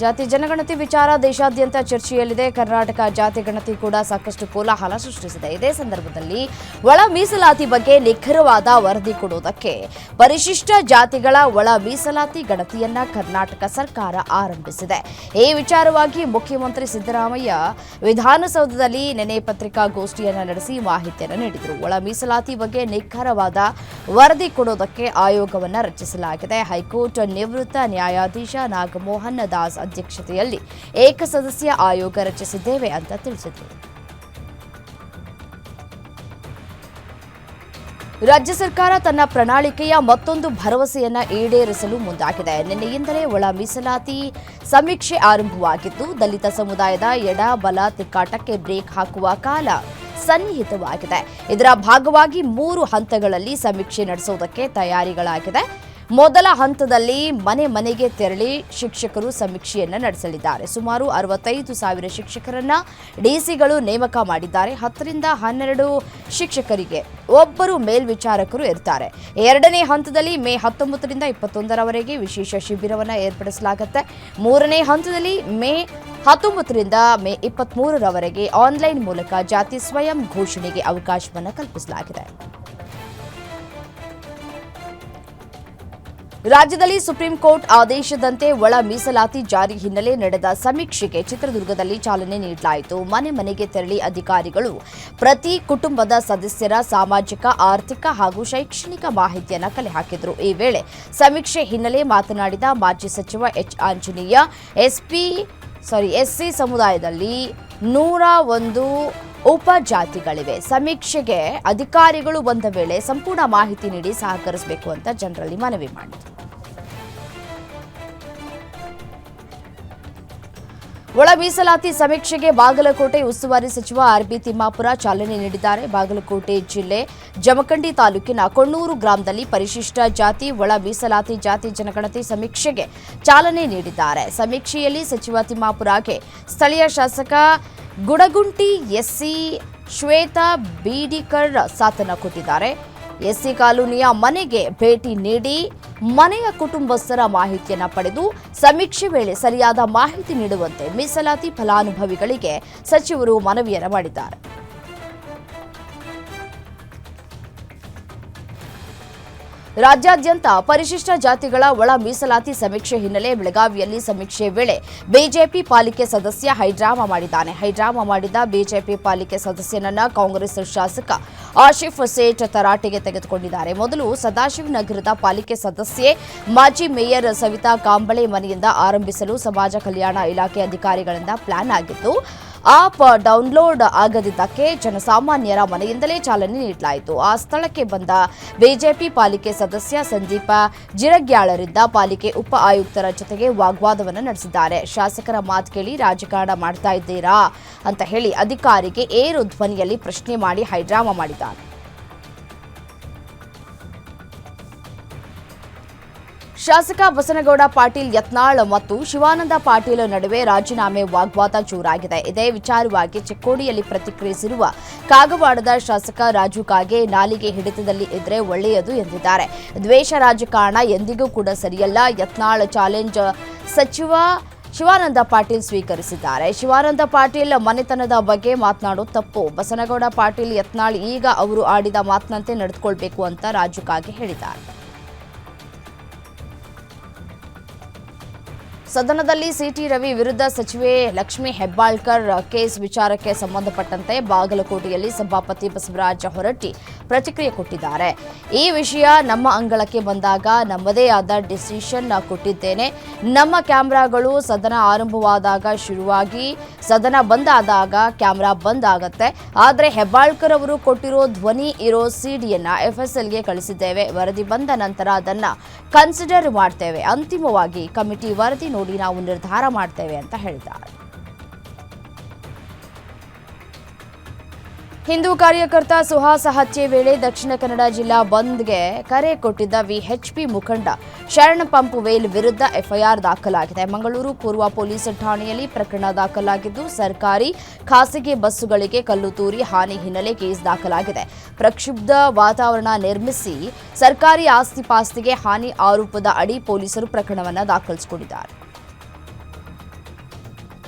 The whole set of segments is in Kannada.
ಜಾತಿ ಜನಗಣತಿ ವಿಚಾರ ದೇಶಾದ್ಯಂತ ಚರ್ಚೆಯಲ್ಲಿದೆ. ಕರ್ನಾಟಕ ಜಾತಿ ಗಣತಿ ಕೂಡ ಸಾಕಷ್ಟು ಕೋಲಾಹಲ ಸೃಷ್ಟಿಸಿದೆ. ಇದೇ ಸಂದರ್ಭದಲ್ಲಿ ಒಳ ಮೀಸಲಾತಿ ಬಗ್ಗೆ ನಿಖರವಾದ ವರದಿ ಕೊಡುವುದಕ್ಕೆ ಪರಿಶಿಷ್ಟ ಜಾತಿಗಳ ಒಳ ಮೀಸಲಾತಿ ಗಣತಿಯನ್ನ ಕರ್ನಾಟಕ ಸರ್ಕಾರ ಆರಂಭಿಸಿದೆ. ಈ ವಿಚಾರವಾಗಿ ಮುಖ್ಯಮಂತ್ರಿ ಸಿದ್ದರಾಮಯ್ಯ ವಿಧಾನಸೌಧದಲ್ಲಿ ನಿನ್ನೆ ಪತ್ರಿಕಾಗೋಷ್ಠಿಯನ್ನು ನಡೆಸಿ ಮಾಹಿತಿಯನ್ನು ನೀಡಿದರು. ಒಳ ಮೀಸಲಾತಿ ಬಗ್ಗೆ ನಿಖರವಾದ ವರದಿ ಕೊಡುವುದಕ್ಕೆ ಆಯೋಗವನ್ನು ರಚಿಸಲಾಗಿದೆ. ಹೈಕೋರ್ಟ್ ನಿವೃತ್ತ ನ್ಯಾಯಾಧೀಶ ನಾಗಮೋಹನ್ ದಾಸ್ ಅಧ್ಯಕ್ಷತೆಯಲ್ಲಿ ಏಕಸದಸ್ಯ ಆಯೋಗ ರಚಿಸಿದ್ದೇವೆ ಅಂತ ತಿಳಿಸಿದರು. ರಾಜ್ಯ ಸರ್ಕಾರ ತನ್ನ ಪ್ರಣಾಳಿಕೆಯ ಮತ್ತೊಂದು ಭರವಸೆಯನ್ನ ಈಡೇರಿಸಲು ಮುಂದಾಗಿದೆ. ನಿನ್ನೆಯಿಂದಲೇ ಒಳ ಮೀಸಲಾತಿ ಸಮೀಕ್ಷೆ ಆರಂಭವಾಗಿದ್ದು, ದಲಿತ ಸಮುದಾಯದ ಎಡ ಬಲ ತಿಕ್ಕಾಟಕ್ಕೆ ಬ್ರೇಕ್ ಹಾಕುವ ಕಾಲ ಸನ್ನಿಹಿತವಾಗಿದೆ. ಇದರ ಭಾಗವಾಗಿ 3 ಹಂತಗಳಲ್ಲಿ ಸಮೀಕ್ಷೆ ನಡೆಸುವುದಕ್ಕೆ ತಯಾರಿಗಳಾಗಿದೆ. ಮೊದಲ ಹಂತದಲ್ಲಿ ಮನೆ ಮನೆಗೆ ತೆರಳಿ ಶಿಕ್ಷಕರು ಸಮೀಕ್ಷೆಯನ್ನು ನಡೆಸಲಿದ್ದಾರೆ. ಸುಮಾರು 65,000 ಶಿಕ್ಷಕರನ್ನ ಡಿಸಿಗಳು ನೇಮಕ ಮಾಡಿದ್ದಾರೆ. 10 ರಿಂದ 12 ಶಿಕ್ಷಕರಿಗೆ ಒಬ್ಬರು ಮೇಲ್ವಿಚಾರಕರು ಇರ್ತಾರೆ. ಎರಡನೇ ಹಂತದಲ್ಲಿ ಮೇ 19 ರಿಂದ 21ರವರೆಗೆ ವಿಶೇಷ ಶಿಬಿರವನ್ನು ಏರ್ಪಡಿಸಲಾಗುತ್ತೆ. ಮೂರನೇ ಹಂತದಲ್ಲಿ ಮೇ 19 ರಿಂದ ಮೇ 23ರವರೆಗೆ ಆನ್ಲೈನ್ ಮೂಲಕ ಜಾತಿ ಸ್ವಯಂ ಘೋಷಣೆಗೆ ಅವಕಾಶವನ್ನು ಕಲ್ಪಿಸಲಾಗಿದೆ. ರಾಜ್ಯದಲ್ಲಿ ಸುಪ್ರೀಂ ಕೋರ್ಟ್ ಆದೇಶದಂತೆ ಒಳ ಮೀಸಲಾತಿ ಜಾರಿ ಹಿನ್ನೆಲೆ ನಡೆದ ಸಮೀಕ್ಷೆಗೆ ಚಿತ್ರದುರ್ಗದಲ್ಲಿ ಚಾಲನೆ ನೀಡಲಾಯಿತು. ಮನೆ ಮನೆಗೆ ತೆರಳಿ ಅಧಿಕಾರಿಗಳು ಪ್ರತಿ ಕುಟುಂಬದ ಸದಸ್ಯರ ಸಾಮಾಜಿಕ, ಆರ್ಥಿಕ ಹಾಗೂ ಶೈಕ್ಷಣಿಕ ಮಾಹಿತಿಯನ್ನು ಕಲೆ ಹಾಕಿದರು. ಈ ವೇಳೆ ಸಮೀಕ್ಷೆ ಹಿನ್ನೆಲೆ ಮಾತನಾಡಿದ ಮಾಜಿ ಸಚಿವ ಎಚ್ ಆಂಜನೇಯ, ಎಸ್ಸಿ ಸಮುದಾಯದಲ್ಲಿ 101 ಉಪಜಾತಿಗಳಿವೆ. ಸಮೀಕ್ಷೆಗೆ ಅಧಿಕಾರಿಗಳು ಬಂದ ವೇಳೆ ಸಂಪೂರ್ಣ ಮಾಹಿತಿ ನೀಡಿ ಸಹಕರಿಸಬೇಕು ಅಂತ ಜನರಲ್ಲಿ ಮನವಿ ಮಾಡಿದರು. ಒಳ ಮೀಸಲಾತಿ ಸಮೀಕ್ಷೆಗೆ ಬಾಗಲಕೋಟೆ ಉಸ್ತುವಾರಿ ಸಚಿವ ಆರ್ಬಿ ತಿಮ್ಮಾಪುರ ಚಾಲನೆ ನೀಡಿದ್ದಾರೆ. ಬಾಗಲಕೋಟೆ ಜಿಲ್ಲೆ ಜಮಖಂಡಿ ತಾಲೂಕಿನ ಕೊಣ್ಣೂರು ಗ್ರಾಮದಲ್ಲಿ ಪರಿಶಿಷ್ಟ ಜಾತಿ ಒಳ ಮೀಸಲಾತಿ ಜಾತಿ ಜನಗಣತಿ ಸಮೀಕ್ಷೆಗೆ ಚಾಲನೆ ನೀಡಿದ್ದಾರೆ. ಸಮೀಕ್ಷೆಯಲ್ಲಿ ಸಚಿವ ತಿಮ್ಮಾಪುರಗೆ ಸ್ಥಳೀಯ ಶಾಸಕ ಗುಡಗುಂಟಿ ಎಸ್ಸಿ ಶ್ವೇತಾ ಬೀಡಿಕರ್ ಸಾಥನ್ನ ಕೊಟ್ಟಿದ್ದಾರೆ. ಎಸ್ಸಿ ಕಾಲೋನಿಯ ಮನೆಗೆ ಭೇಟಿ ನೀಡಿ ಮನೆಯ ಕುಟುಂಬಸ್ಥರ ಮಾಹಿತಿಯನ್ನು ಪಡೆದು ಸಮೀಕ್ಷೆ ವೇಳೆ ಸರಿಯಾದ ಮಾಹಿತಿ ನೀಡುವಂತೆ ಮೀಸಲಾತಿ ಫಲಾನುಭವಿಗಳಿಗೆ ಸಚಿವರು ಮನವಿಯನ್ನು ಮಾಡಿದ್ದಾರೆ. ರಾಜ್ಯಾದ್ಯಂತ ಪರಿಶಿಷ್ಟ ಜಾತಿಗಳ ಒಳ ಮೀಸಲಾತಿ ಸಮೀಕ್ಷೆ ಹಿನ್ನೆಲೆ ಬೆಳಗಾವಿಯಲ್ಲಿ ಸಮೀಕ್ಷೆ ವೇಳೆ ಬಿಜೆಪಿ ಪಾಲಿಕೆ ಸದಸ್ಯ ಹೈಡ್ರಾಮಾ ಮಾಡಿದ್ದಾನೆ. ಹೈಡ್ರಾಮಾ ಮಾಡಿದ ಬಿಜೆಪಿ ಪಾಲಿಕೆ ಸದಸ್ಯನನ್ನ ಕಾಂಗ್ರೆಸ್ ಶಾಸಕ ಆಶಿಫ್ ಸೇಠ್ ತರಾಟೆಗೆ ತೆಗೆದುಕೊಂಡಿದ್ದಾರೆ. ಮೊದಲು ಸದಾಶಿವನಗರದ ಪಾಲಿಕೆ ಸದಸ್ಯೆ ಮಾಜಿ ಮೇಯರ್ ಸವಿತಾ ಕಾಂಬಳೆ ಮನೆಯಿಂದ ಆರಂಭಿಸಲು ಸಮಾಜ ಕಲ್ಯಾಣ ಇಲಾಖೆ ಅಧಿಕಾರಿಗಳಿಂದ ಪ್ಲಾನ್ ಆಗಿತ್ತು. ಆಪ್ ಡೌನ್ಲೋಡ್ ಆಗದಿದ್ದಕ್ಕೆ ಜನಸಾಮಾನ್ಯರ ಮನೆಯಿಂದಲೇ ಚಾಲನೆ ನೀಡಲಾಯಿತು. ಆ ಸ್ಥಳಕ್ಕೆ ಬಂದ ಬಿಜೆಪಿ ಪಾಲಿಕೆ ಸದಸ್ಯ ಸಂದೀಪ ಜಿರಗ್ಯಾಳರಿಂದ ಪಾಲಿಕೆ ಉಪ ಆಯುಕ್ತರ ಜೊತೆಗೆ ವಾಗ್ವಾದವನ್ನು ನಡೆಸಿದ್ದಾರೆ. ಶಾಸಕರ ಮಾತು ಕೇಳಿ ರಾಜಕಾರಣ ಮಾಡ್ತಾ ಇದ್ದೀರಾ ಅಂತ ಹೇಳಿ ಅಧಿಕಾರಿಗೆ ಏರು ಧ್ವನಿಯಲ್ಲಿ ಪ್ರಶ್ನೆ ಮಾಡಿ ಹೈಡ್ರಾಮಾ ಮಾಡಿದ್ದಾರೆ. ಶಾಸಕ ಬಸನಗೌಡ ಪಾಟೀಲ್ ಯತ್ನಾಳ್ ಮತ್ತು ಶಿವಾನಂದ ಪಾಟೀಲ್ ನಡುವೆ ರಾಜೀನಾಮೆ ವಾಗ್ವಾದ ಜೋರಾಗಿದೆ. ಇದೇ ವಿಚಾರವಾಗಿ ಚಿಕ್ಕೋಡಿಯಲ್ಲಿ ಪ್ರತಿಕ್ರಿಯಿಸಿರುವ ಕಾಗವಾಡದ ಶಾಸಕ ರಾಜು ಕಾಗೆ, ನಾಲಿಗೆ ಹಿಡಿತದಲ್ಲಿ ಇದ್ರೆ ಒಳ್ಳೆಯದು ಎಂದಿದ್ದಾರೆ. ದ್ವೇಷ ರಾಜಕಾರಣ ಎಂದಿಗೂ ಕೂಡ ಸರಿಯಲ್ಲ. ಯತ್ನಾಳ್ ಚಾಲೆಂಜ್ ಸಚಿವ ಶಿವಾನಂದ ಪಾಟೀಲ್ ಸ್ವೀಕರಿಸಿದ್ದಾರೆ. ಶಿವಾನಂದ ಪಾಟೀಲ್ ಮನೆತನದ ಬಗ್ಗೆ ಮಾತನಾಡೋದು ತಪ್ಪು. ಬಸನಗೌಡ ಪಾಟೀಲ್ ಯತ್ನಾಳ್ ಈಗ ಅವರು ಆಡಿದ ಮಾತಿನಂತೆ ನಡೆದುಕೊಳ್ಬೇಕು ಅಂತ ರಾಜು ಕಾಗೆ ಹೇಳಿದ್ದಾರೆ. ಸದನದಲ್ಲಿ ಸಿಟಿ ರವಿ ವಿರುದ್ಧ ಸಚಿವೆ ಲಕ್ಷ್ಮೀ ಹೆಬ್ಬಾಳ್ಕರ್ ಕೇಸ್ ವಿಚಾರಕ್ಕೆ ಸಂಬಂಧಪಟ್ಟಂತೆ ಬಾಗಲಕೋಟೆಯಲ್ಲಿ ಸಭಾಪತಿ ಬಸವರಾಜ ಹೊರಟ್ಟಿ ಪ್ರತಿಕ್ರಿಯೆ ಕೊಟ್ಟಿದ್ದಾರೆ. ಈ ವಿಷಯ ನಮ್ಮ ಅಂಗಳಕ್ಕೆ ಬಂದಾಗ ನಮ್ಮದೇ ಆದ ಡಿಸಿಷನ್ ಕೊಟ್ಟಿದ್ದೇನೆ. ನಮ್ಮ ಕ್ಯಾಮೆರಾಗಳು ಸದನ ಆರಂಭವಾದಾಗ ಶುರುವಾಗಿ ಸದನ ಬಂದಾದಾಗ ಕ್ಯಾಮೆರಾ ಬಂದ್ ಆಗತ್ತೆ. ಆದರೆ ಹೆಬ್ಬಾಳ್ಕರ್ ಅವರು ಕೊಟ್ಟಿರೋ ಧ್ವನಿ ಇರೋ ಸಿಡಿಯನ್ನ FSLಗೆ ಕಳಿಸಿದ್ದೇವೆ. ವರದಿ ಬಂದ ನಂತರ ಅದನ್ನ ಕನ್ಸಿಡರ್ ಮಾಡ್ತೇವೆ. ಅಂತಿಮವಾಗಿ ಕಮಿಟಿ ವರದಿ ನೋಡಿ ನಾವು ನಿರ್ಧಾರ ಮಾಡ್ತೇವೆ ಅಂತ ಹೇಳಿದ್ದಾರೆ. ಹಿಂದೂ ಕಾರ್ಯಕರ್ತ ಸುಹಾಸ್ ಹತ್ಯೆ ವೇಳೆ ದಕ್ಷಿಣ ಕನ್ನಡ ಜಿಲ್ಲಾ ಬಂದ್ಗೆ ಕರೆ ಕೊಟ್ಟಿದ್ದ ವಿಎಚ್ಪಿ ಮುಖಂಡ ಶರಣ್ ಪಂಪುವೇಲ್ ವಿರುದ್ಧ ಎಫ್ಐಆರ್ ದಾಖಲಾಗಿದೆ. ಮಂಗಳೂರು ಪೂರ್ವ ಪೊಲೀಸ್ ಠಾಣೆಯಲ್ಲಿ ಪ್ರಕರಣ ದಾಖಲಾಗಿದ್ದು ಸರ್ಕಾರಿ ಖಾಸಗಿ ಬಸ್ಸುಗಳಿಗೆ ಕಲ್ಲು ತೂರಿ ಹಾನಿ ಹಿನ್ನೆಲೆ ಕೇಸ್ ದಾಖಲಾಗಿದೆ. ಪ್ರಕ್ಷುಬ್ಧ ವಾತಾವರಣ ನಿರ್ಮಿಸಿ ಸರ್ಕಾರಿ ಆಸ್ತಿ ಪಾಸ್ತಿಗೆ ಹಾನಿ ಆರೋಪದ ಅಡಿ ಪೊಲೀಸರು ಪ್ರಕರಣವನ್ನು ದಾಖಲಿಸಿಕೊಂಡಿದ್ದಾರೆ.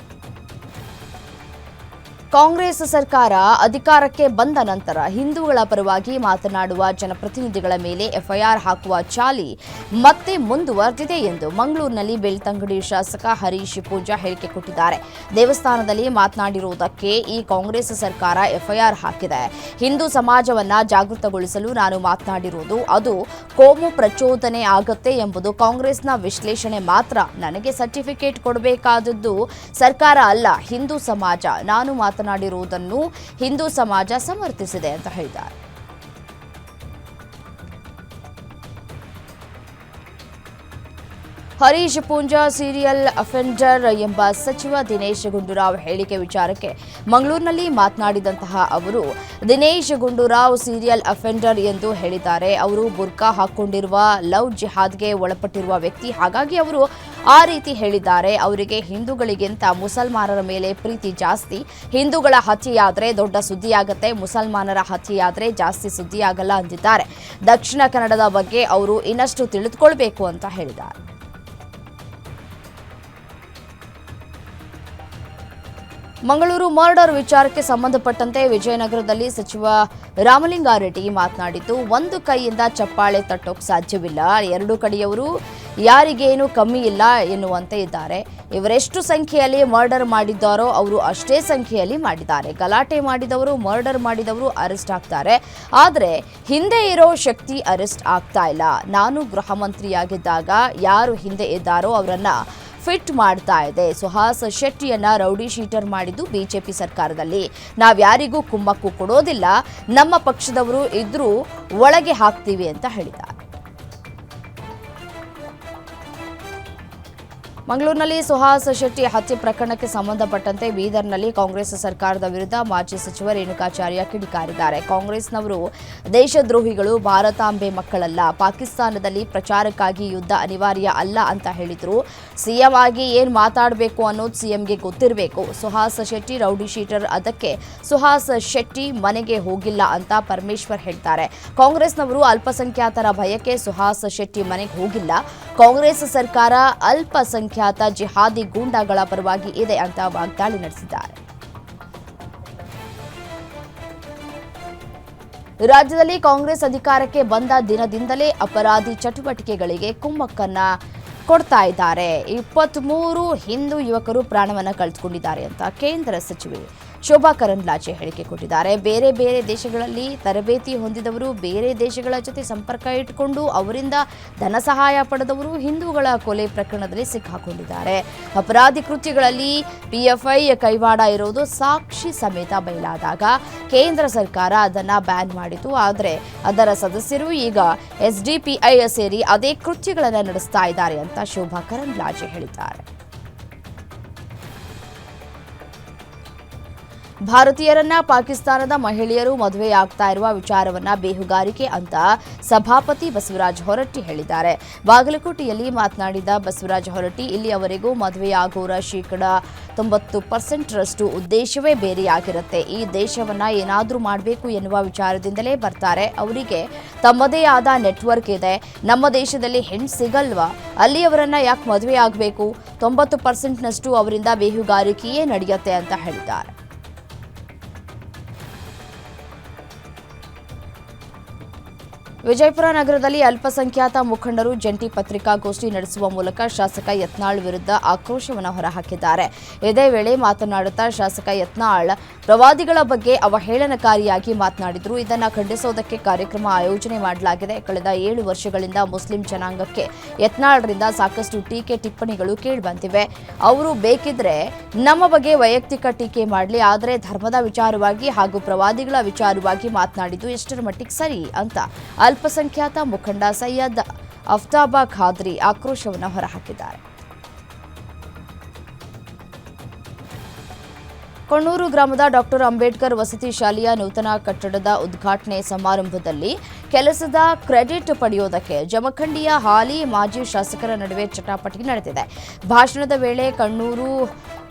ಕಾಂಗ್ರೆಸ್ ಸರ್ಕಾರ ಅಧಿಕಾರಕ್ಕೆ ಬಂದ ನಂತರ ಹಿಂದೂಗಳ ಪರವಾಗಿ ಮಾತನಾಡುವ ಜನಪ್ರತಿನಿಧಿಗಳ ಮೇಲೆ ಎಫ್ಐಆರ್ ಹಾಕುವ ಚಾಳಿ ಮತ್ತೆ ಮುಂದುವರೆದಿದೆ ಎಂದು ಮಂಗಳೂರಿನಲ್ಲಿ ಬೆಳ್ತಂಗಡಿ ಶಾಸಕ ಹರೀಶ್ ಪೂಜಾ ಹೇಳಿಕೆ ಕೊಟ್ಟಿದ್ದಾರೆ. ದೇವಸ್ಥಾನದಲ್ಲಿ ಮಾತನಾಡಿರುವುದಕ್ಕೆ ಈ ಕಾಂಗ್ರೆಸ್ ಸರ್ಕಾರ ಎಫ್ಐಆರ್ ಹಾಕಿದೆ. ಹಿಂದೂ ಸಮಾಜವನ್ನ ಜಾಗೃತಗೊಳಿಸಲು ನಾನು ಮಾತನಾಡಿರುವುದು ಅದು ಕೋಮು ಪ್ರಚೋದನೆ ಆಗುತ್ತೆ ಎಂಬುದು ಕಾಂಗ್ರೆಸ್ನ ವಿಶ್ಲೇಷಣೆ ಮಾತ್ರ. ನನಗೆ ಸರ್ಟಿಫಿಕೇಟ್ ಕೊಡಬೇಕಾದದ್ದು ಸರ್ಕಾರ ಅಲ್ಲ, ಹಿಂದೂ ಸಮಾಜ. ನಾನು ಮಾತನಾಡಿರುವುದನ್ನು ಹಿಂದೂ ಸಮಾಜ ಸಮರ್ಥಿಸಿದೆ ಅಂತ ಹೇಳಿದ್ದಾರೆ. ಹರೀಶ್ ಪೂಂಜಾ ಸೀರಿಯಲ್ ಅಫೆಂಡರ್ ಎಂಬ ಸಚಿವ ದಿನೇಶ್ ಗುಂಡೂರಾವ್ ಹೇಳಿಕೆ ವಿಚಾರಕ್ಕೆ ಮಂಗಳೂರಿನಲ್ಲಿ ಮಾತನಾಡಿದಂತಹ ಅವರು, ದಿನೇಶ್ ಗುಂಡೂರಾವ್ ಸೀರಿಯಲ್ ಅಫೆಂಡರ್ ಎಂದು ಹೇಳಿದ್ದಾರೆ. ಅವರು ಬುರ್ಕಾ ಹಾಕೊಂಡಿರುವ ಲವ್ ಜಿಹಾದ್ಗೆ ಒಳಪಟ್ಟಿರುವ ವ್ಯಕ್ತಿ, ಹಾಗಾಗಿ ಅವರು ಆ ರೀತಿ ಹೇಳಿದ್ದಾರೆ. ಅವರಿಗೆ ಹಿಂದೂಗಳಿಗಿಂತ ಮುಸಲ್ಮಾನರ ಮೇಲೆ ಪ್ರೀತಿ ಜಾಸ್ತಿ. ಹಿಂದೂಗಳ ಹತ್ಯೆಯಾದರೆ ದೊಡ್ಡ ಸುದ್ದಿಯಾಗುತ್ತೆ, ಮುಸಲ್ಮಾನರ ಹತ್ಯೆಯಾದರೆ ಜಾಸ್ತಿ ಸುದ್ದಿಯಾಗಲ್ಲ ಅಂದಿದ್ದಾರೆ. ದಕ್ಷಿಣ ಕನ್ನಡದ ಬಗ್ಗೆ ಅವರು ಇನ್ನಷ್ಟು ತಿಳಿದುಕೊಳ್ಬೇಕು ಅಂತ ಹೇಳಿದ್ದಾರೆ. ಮಂಗಳೂರು ಮರ್ಡರ್ ವಿಚಾರಕ್ಕೆ ಸಂಬಂಧಪಟ್ಟಂತೆ ವಿಜಯನಗರದಲ್ಲಿ ಸಚಿವ ರಾಮಲಿಂಗಾರೆಡ್ಡಿ ಮಾತನಾಡಿದ್ದು, ಒಂದು ಕೈಯಿಂದ ಚಪ್ಪಾಳೆ ತಟ್ಟೋಕ್ ಸಾಧ್ಯವಿಲ್ಲ, ಎರಡು ಕಡೆಯವರು ಯಾರಿಗೇನು ಕಮ್ಮಿ ಇಲ್ಲ ಎನ್ನುವಂತೆ ಇದ್ದಾರೆ. ಇವರೆಷ್ಟು ಸಂಖ್ಯೆಯಲ್ಲಿ ಮರ್ಡರ್ ಮಾಡಿದ್ದಾರೋ ಅವರು ಅಷ್ಟೇ ಸಂಖ್ಯೆಯಲ್ಲಿ ಮಾಡಿದ್ದಾರೆ. ಗಲಾಟೆ ಮಾಡಿದವರು, ಮರ್ಡರ್ ಮಾಡಿದವರು ಅರೆಸ್ಟ್ ಆಗ್ತಾರೆ, ಆದರೆ ಹಿಂದೆ ಇರೋ ಶಕ್ತಿ ಅರೆಸ್ಟ್ ಆಗ್ತಾ ಇಲ್ಲ. ನಾನು ಗೃಹ ಮಂತ್ರಿಯಾಗಿದ್ದಾಗ ಯಾರು ಹಿಂದೆ ಇದ್ದಾರೋ ಅವರನ್ನ ಫಿಟ್ ಮಾಡ್ತಾ ಇದೆ. ಸುಹಾಸ್ ಶೆಟ್ಟಿಯನ್ನ ರೌಡಿ ಶೀಟರ್ ಮಾಡಿದ್ದು ಬಿಜೆಪಿ ಸರ್ಕಾರದಲ್ಲಿ. ನಾವ್ಯಾರಿಗೂ ಕುಮ್ಮಕ್ಕು ಕೊಡೋದಿಲ್ಲ, ನಮ್ಮ ಪಕ್ಷದವರು ಇದ್ರೂ ಒಳಗೆ ಹಾಕ್ತೀವಿ ಅಂತ ಹೇಳಿದ್ದಾರೆ. ಮಂಗಳೂರಿನಲ್ಲಿ ಸುಹಾಸ್ ಶೆಟ್ಟಿ ಹತ್ಯೆ ಪ್ರಕರಣಕ್ಕೆ ಸಂಬಂಧಪಟ್ಟಂತೆ ಬೀದರ್ನಲ್ಲಿ ಕಾಂಗ್ರೆಸ್ ಸರ್ಕಾರದ ವಿರುದ್ಧ ಮಾಜಿ ಸಚಿವ ರೇಣುಕಾಚಾರ್ಯ ಕಿಡಿಕಾರಿದ್ದಾರೆ. ಕಾಂಗ್ರೆಸ್ನವರು ದೇಶದ್ರೋಹಿಗಳು, ಭಾರತಾಂಬೆ ಮಕ್ಕಳಲ್ಲ, ಪಾಕಿಸ್ತಾನದಲ್ಲಿ ಪ್ರಚಾರಕ್ಕಾಗಿ ಯುದ್ಧ ಅನಿವಾರ್ಯ ಅಲ್ಲ ಅಂತ ಹೇಳಿದ್ರು. ಸಿಎಂ ಆಗಿ ಏನ್ ಮಾತಾಡಬೇಕು ಅನ್ನೋದು ಸಿಎಂಗೆ ಗೊತ್ತಿರಬೇಕು. ಸುಹಾಸ್ ಶೆಟ್ಟಿ ರೌಡಿ ಶೀಟರ್, ಅದಕ್ಕೆ ಸುಹಾಸ್ ಶೆಟ್ಟಿ ಮನೆಗೆ ಹೋಗಿಲ್ಲ ಅಂತ ಪರಮೇಶ್ವರ್ ಹೇಳ್ತಾರೆ. ಕಾಂಗ್ರೆಸ್ನವರು ಅಲ್ಪಸಂಖ್ಯಾತರ ಭಯಕ್ಕೆ ಸುಹಾಸ್ ಶೆಟ್ಟಿ ಮನೆಗೆ ಹೋಗಿಲ್ಲ. ಕಾಂಗ್ರೆಸ್ ಸರ್ಕಾರ ಅಲ್ಪಸಂಖ್ಯಾತ ಜಿಹಾದಿ ಗೂಂಡಾಗಳ ಪರವಾಗಿ ಇದೆ ಅಂತ ವಾಗ್ದಾಳಿ ನಡೆಸಿದ್ದಾರೆ. ರಾಜ್ಯದಲ್ಲಿ ಕಾಂಗ್ರೆಸ್ ಅಧಿಕಾರಕ್ಕೆ ಬಂದ ದಿನದಿಂದಲೇ ಅಪರಾಧಿ ಚಟುವಟಿಕೆಗಳಿಗೆ ಕುಮ್ಮಕ್ಕನ್ನ ಕೊಡ್ತಾ ಇದ್ದಾರೆ. 23 ಹಿಂದೂ ಯುವಕರು ಪ್ರಾಣವನ್ನ ಕಳೆದುಕೊಂಡಿದ್ದಾರೆ ಅಂತ ಕೇಂದ್ರ ಸಚಿವೆ ಶೋಭಾ ಕರಂದ್ಲಾಜೆ ಹೇಳಿಕೆ ಕೊಟ್ಟಿದ್ದಾರೆ. ಬೇರೆ ಬೇರೆ ದೇಶಗಳಲ್ಲಿ ತರಬೇತಿ ಹೊಂದಿದವರು, ಬೇರೆ ದೇಶಗಳ ಜೊತೆ ಸಂಪರ್ಕ ಇಟ್ಟುಕೊಂಡು ಅವರಿಂದ ಧನ ಸಹಾಯ ಪಡೆದವರು ಹಿಂದೂಗಳ ಕೊಲೆ ಪ್ರಕರಣದಲ್ಲಿ ಸಿಕ್ಕಾಕೊಂಡಿದ್ದಾರೆ. ಅಪರಾಧಿ ಕೃತ್ಯಗಳಲ್ಲಿ ಪಿಎಫ್ಐ ಕೈವಾಡ ಇರೋದು ಸಾಕ್ಷಿ ಸಮೇತ ಬಯಲಾದಾಗ ಕೇಂದ್ರ ಸರ್ಕಾರ ಅದನ್ನ ಬ್ಯಾನ್ ಮಾಡಿತು. ಆದರೆ ಅದರ ಸದಸ್ಯರು ಈಗ ಎಸ್ಡಿಪಿಐ ಸೇರಿ ಅದೇ ಕೃತ್ಯಗಳನ್ನು ನಡೆಸ್ತಾ ಇದ್ದಾರೆ ಅಂತ ಶೋಭಾ ಕರಂದ್ಲಾಜೆ ಹೇಳಿದ್ದಾರೆ. ಭಾರತೀಯರನ್ನ ಪಾಕಿಸ್ತಾನದ ಮಹಿಳೆಯರು ಮದುವೆಯಾಗ್ತಾ ಇರುವ ವಿಚಾರವನ್ನ ಬೇಹುಗಾರಿಕೆ ಅಂತ ಸಭಾಪತಿ ಬಸವರಾಜ ಹೊರಟ್ಟಿ ಹೇಳಿದ್ದಾರೆ. ಬಾಗಲಕೋಟೆಯಲ್ಲಿ ಮಾತನಾಡಿದ ಬಸವರಾಜ ಹೊರಟ್ಟಿ, ಇಲ್ಲಿಯವರೆಗೂ ಮದುವೆಯಾಗೋರ 90% ಉದ್ದೇಶವೇ ಬೇರೆಯಾಗಿರುತ್ತೆ. ಈ ದೇಶವನ್ನ ಏನಾದ್ರೂ ಮಾಡಬೇಕು ಎನ್ನುವ ವಿಚಾರದಿಂದಲೇ ಬರ್ತಾರೆ. ಅವರಿಗೆ ತಮ್ಮದೇ ಆದ ನೆಟ್ವರ್ಕ್ ಇದೆ. ನಮ್ಮ ದೇಶದಲ್ಲಿ ಹೆಣ್ಣು ಸಿಗಲ್ವಾ? ಅಲ್ಲಿಯವರನ್ನ ಯಾಕೆ ಮದುವೆ ಆಗಬೇಕು? 90% ಅವರಿಂದ ಬೇಹುಗಾರಿಕೆಯೇ ನಡೆಯುತ್ತೆ ಅಂತ ಹೇಳಿದ್ದಾರೆ. ವಿಜಯಪುರ ನಗರದಲ್ಲಿ ಅಲ್ಪಸಂಖ್ಯಾತ ಮುಖಂಡರು ಜಂಟಿ ಪತ್ರಿಕಾಗೋಷ್ಠಿ ನಡೆಸುವ ಮೂಲಕ ಶಾಸಕ ಯತ್ನಾಳ್ ವಿರುದ್ಧ ಆಕ್ರೋಶವನ್ನು ಹೊರಹಾಕಿದ್ದಾರೆ. ಇದೇ ವೇಳೆ ಮಾತನಾಡುತ್ತಾ ಶಾಸಕ ಯತ್ನಾಳ್ ಪ್ರವಾದಿಗಳ ಬಗ್ಗೆ ಅವಹೇಳನಕಾರಿಯಾಗಿ ಮಾತನಾಡಿದರು. ಇದನ್ನು ಖಂಡಿಸುವುದಕ್ಕೆ ಕಾರ್ಯಕ್ರಮ ಆಯೋಜನೆ ಮಾಡಲಾಗಿದೆ. ಕಳೆದ 7 ವರ್ಷಗಳಿಂದ ಮುಸ್ಲಿಂ ಜನಾಂಗಕ್ಕೆ ಯತ್ನಾಳ್ರಿಂದ ಸಾಕಷ್ಟು ಟೀಕೆ ಟಿಪ್ಪಣಿಗಳು ಕೇಳಿಬಂದಿವೆ. ಅವರು ಬೇಕಿದ್ರೆ ನಮ್ಮ ಬಗ್ಗೆ ವೈಯಕ್ತಿಕ ಟೀಕೆ ಮಾಡಲಿ, ಆದರೆ ಧರ್ಮದ ವಿಚಾರವಾಗಿ ಹಾಗೂ ಪ್ರವಾದಿಗಳ ವಿಚಾರವಾಗಿ ಮಾತನಾಡಿದ್ದು ಎಷ್ಟರ ಮಟ್ಟಿಗೆ ಸರಿ ಅಂತ ಅಲ್ಪಸಂಖ್ಯಾತ ಮುಖಂಡ ಸೈಯದ್ ಅಫ್ತಾಬಾ ಖಾದ್ರಿ ಆಕ್ರೋಶವನ್ನು ಹೊರಹಾಕಿದ್ದಾರೆ. ಕೊಣ್ಣೂರು ಗ್ರಾಮದ ಡಾಕ್ಟರ್ ಅಂಬೇಡ್ಕರ್ ವಸತಿ ಶಾಲೆಯ ನೂತನ ಕಟ್ಟಡದ ಉದ್ಘಾಟನೆ ಸಮಾರಂಭದಲ್ಲಿ ಕೆಲಸದ ಕ್ರೆಡಿಟ್ ಪಡೆಯುವುದಕ್ಕೆ ಜಮಖಂಡಿಯ ಹಾಲಿ ಮಾಜಿ ಶಾಸಕರ ನಡುವೆ ಚಟಾಪಟಿ ನಡೆದಿದೆ. ಭಾಷಣದ ವೇಳೆ ಕೊಣ್ಣೂರು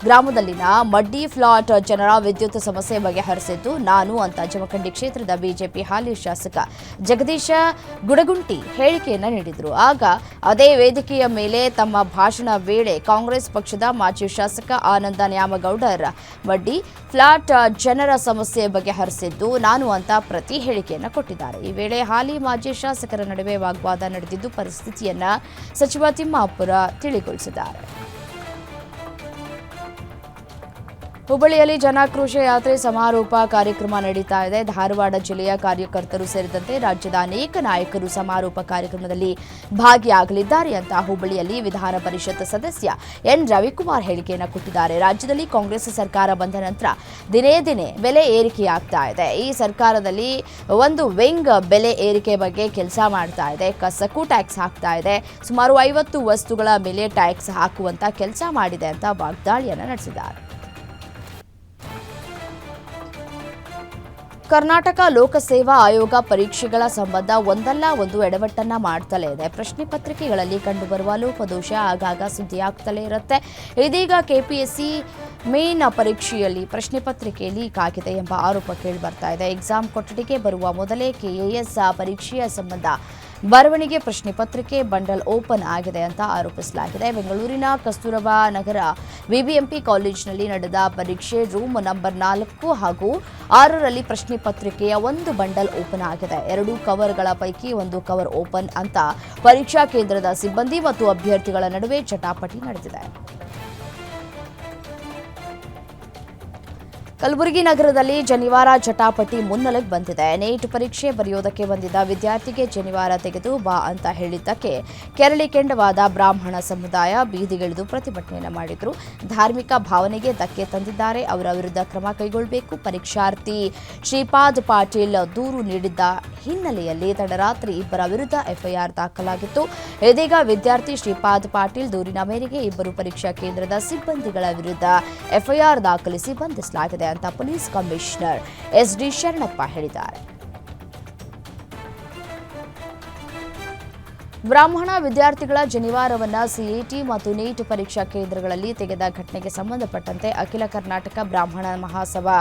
ಗ್ರಾಮದಲ್ಲಿನ ಮಡ್ಡಿ ಫ್ಲಾಟ್ ಜನರ ವಿದ್ಯುತ್ ಸಮಸ್ಯೆ ಬಗೆಹರಿಸಿದ್ದು ನಾನು ಅಂತ ಜಮಖಂಡಿ ಕ್ಷೇತ್ರದ ಬಿಜೆಪಿ ಹಾಲಿ ಶಾಸಕ ಜಗದೀಶ ಗುಡಗುಂಟಿ ಹೇಳಿಕೆಯನ್ನು ನೀಡಿದರು. ಆಗ ಅದೇ ವೇದಿಕೆಯ ಮೇಲೆ ತಮ್ಮ ಭಾಷಣ ವೇಳೆ ಕಾಂಗ್ರೆಸ್ ಪಕ್ಷದ ಮಾಜಿ ಶಾಸಕ ಆನಂದ ನ್ಯಾಮಗೌಡರ್ ಮಡ್ಡಿ ಫ್ಲಾಟ್ ಜನರ ಸಮಸ್ಯೆ ಬಗೆಹರಿಸಿದ್ದು ನಾನು ಅಂತ ಪ್ರತಿ ಹೇಳಿಕೆಯನ್ನು ಕೊಟ್ಟಿದ್ದಾರೆ. ಈ ವೇಳೆ ಹಾಲಿ ಮಾಜಿ ಶಾಸಕರ ನಡುವೆ ವಾಗ್ವಾದ ನಡೆದಿದ್ದು ಪರಿಸ್ಥಿತಿಯನ್ನ ಸಚಿವ ತಿಮ್ಮಾಪುರ ತಿಳಿಗೊಳಿಸಿದ್ದಾರೆ. ಹುಬ್ಬಳ್ಳಿಯಲ್ಲಿ ಜನಾಕ್ರೋಶ ಯಾತ್ರೆ ಸಮಾರೋಪ ಕಾರ್ಯಕ್ರಮ ನಡೀತಾ ಇದೆ. ಧಾರವಾಡ ಜಿಲ್ಲೆಯ ಕಾರ್ಯಕರ್ತರು ಸೇರಿದಂತೆ ರಾಜ್ಯದ ಅನೇಕ ನಾಯಕರು ಸಮಾರೋಪ ಕಾರ್ಯಕ್ರಮದಲ್ಲಿ ಭಾಗಿಯಾಗಲಿದ್ದಾರೆ ಅಂತ ಹುಬ್ಬಳ್ಳಿಯಲ್ಲಿ ವಿಧಾನ ಪರಿಷತ್ ಸದಸ್ಯ ಎನ್ ರವಿಕುಮಾರ್ ಹೇಳಿಕೆಯನ್ನು ಕೊಟ್ಟಿದ್ದಾರೆ. ರಾಜ್ಯದಲ್ಲಿ ಕಾಂಗ್ರೆಸ್ ಸರ್ಕಾರ ಬಂದ ನಂತರ ದಿನೇ ದಿನೇ ಬೆಲೆ ಏರಿಕೆಯಾಗ್ತಾ ಇದೆ. ಈ ಸರ್ಕಾರದಲ್ಲಿ ಒಂದು ವಿಂಗ್ ಬೆಲೆ ಏರಿಕೆ ಬಗ್ಗೆ ಕೆಲಸ ಮಾಡ್ತಾ ಇದೆ. ಕಸಕ್ಕೂ ಟ್ಯಾಕ್ಸ್ ಹಾಕ್ತಾ ಇದೆ. ಸುಮಾರು 50 ವಸ್ತುಗಳ ಮೇಲೆ ಟ್ಯಾಕ್ಸ್ ಹಾಕುವಂತ ಕೆಲಸ ಮಾಡಿದೆ ಅಂತ ವಾಗ್ದಾಳಿಯನ್ನು ನಡೆಸಿದ್ದಾರೆ. ಕರ್ನಾಟಕ ಲೋಕಸೇವಾ ಆಯೋಗ ಪರೀಕ್ಷೆಗಳ ಸಂಬಂಧ ಒಂದಲ್ಲ ಒಂದು ಎಡವಟ್ಟನ್ನ ಮಾಡ್ತಲೇ ಇದೆ. ಪ್ರಶ್ನೆ ಪತ್ರಿಕೆಗಳಲ್ಲಿ ಕಂಡುಬರುವ ಲೋಪದೋಷ ಆಗಾಗ ಸುದ್ದಿಯಾಗ್ತಲೇ ಇರುತ್ತೆ. ಇದೀಗ ಕೆಪಿಎಸ್ಸಿ ಮೇನ್ ಪರೀಕ್ಷೆಯಲ್ಲಿ ಪ್ರಶ್ನೆ ಪತ್ರಿಕೆ ಲೀಕ್ ಆಗಿದೆ ಎಂಬ ಆರೋಪ ಕೇಳಿಬರ್ತಾ ಇದೆ. ಎಕ್ಸಾಮ್ ಕೊಠಡಿಗೆ ಬರುವ ಮೊದಲೇ ಕೆಎಎಸ್ ಪರೀಕ್ಷೆಯ ಸಂಬಂಧ ಬರವಣಿಗೆ ಪ್ರಶ್ನೆ ಪತ್ರಿಕೆ ಬಂಡಲ್ ಓಪನ್ ಆಗಿದೆ ಅಂತ ಆರೋಪಿಸಲಾಗಿದೆ. ಬೆಂಗಳೂರಿನ ಕಸ್ತೂರಬಾ ನಗರ ಬಿಬಿಎಂಪಿ ಕಾಲೇಜಿನಲ್ಲಿ ನಡೆದ ಪರೀಕ್ಷೆ ರೂಮ್ ನಂಬರ್ 4 ಹಾಗೂ 6ರಲ್ಲಿ ಪ್ರಶ್ನೆ ಪತ್ರಿಕೆಯ ಒಂದು ಬಂಡಲ್ ಓಪನ್ ಆಗಿದೆ. 2 ಕವರ್ಗಳ ಪೈಕಿ ಒಂದು ಕವರ್ ಓಪನ್ ಅಂತ ಪರೀಕ್ಷಾ ಕೇಂದ್ರದ ಸಿಬ್ಬಂದಿ ಮತ್ತು ಅಭ್ಯರ್ಥಿಗಳ ನಡುವೆ ಜಟಾಪಟಿ ನಡೆದಿದೆ. ಕಲಬುರಗಿ ನಗರದಲ್ಲಿ ಜನಿವಾರ ಜಟಾಪಟಿ ಮುನ್ನೆಲೆಗೆ ಬಂದಿದೆ. ನೀಟ್ ಪರೀಕ್ಷೆ ಬರೆಯೋದಕ್ಕೆ ಬಂದಿದ್ದ ವಿದ್ಯಾರ್ಥಿಗೆ ಜನಿವಾರ ತೆಗೆದು ಬಾ ಅಂತ ಹೇಳಿದ್ದಕ್ಕೆ ಕೆರಳಿ ಕೆಂಡವಾದ ಬ್ರಾಹ್ಮಣ ಸಮುದಾಯ ಬೀದಿಗಿಳಿದು ಪ್ರತಿಭಟನೆಯನ್ನು ಮಾಡಿದ್ರು. ಧಾರ್ಮಿಕ ಭಾವನೆಗೆ ಧಕ್ಕೆ ತಂದಿದ್ದಾರೆ. ಅವರ ವಿರುದ್ಧ ಕ್ರಮ ಕೈಗೊಳ್ಳಬೇಕು. ಪರೀಕ್ಷಾರ್ಥಿ ಶ್ರೀಪಾದ್ ಪಾಟೀಲ್ ದೂರು ನೀಡಿದ್ದ ಹಿನ್ನೆಲೆಯಲ್ಲಿ ತಡರಾತ್ರಿ ಇಬ್ಬರ ವಿರುದ್ಧ ಎಫ್ಐಆರ್ ದಾಖಲಾಗಿತ್ತು. ಇದೀಗ ವಿದ್ಯಾರ್ಥಿ ಶ್ರೀಪಾದ್ ಪಾಟೀಲ್ ದೂರಿನ ಮೇರೆಗೆ ಇಬ್ಬರು ಪರೀಕ್ಷಾ ಕೇಂದ್ರದ ಸಿಬ್ಬಂದಿಗಳ ವಿರುದ್ಧ ಎಫ್ಐಆರ್ ದಾಖಲಿಸಿ ಬಂಧಿಸಲಾಗಿದೆ ಅಂತ ಪೊಲೀಸ್ ಕಮಿಷನರ್ ಎಸ್ಡಿ ಶರಣಪ್ಪ ಹೇಳಿದ್ದಾರೆ. ಬ್ರಾಹ್ಮಣ ವಿದ್ಯಾರ್ಥಿಗಳ ಜನಿವಾರವನ್ನ ಸಿಇಟಿ ಮತ್ತು ನೀಟ್ ಪರೀಕ್ಷಾ ಕೇಂದ್ರಗಳಲ್ಲಿ ತೆಗೆದ ಘಟನೆಗೆ ಸಂಬಂಧಪಟ್ಟಂತೆ ಅಖಿಲ ಕರ್ನಾಟಕ ಬ್ರಾಹ್ಮಣ ಮಹಾಸಭಾ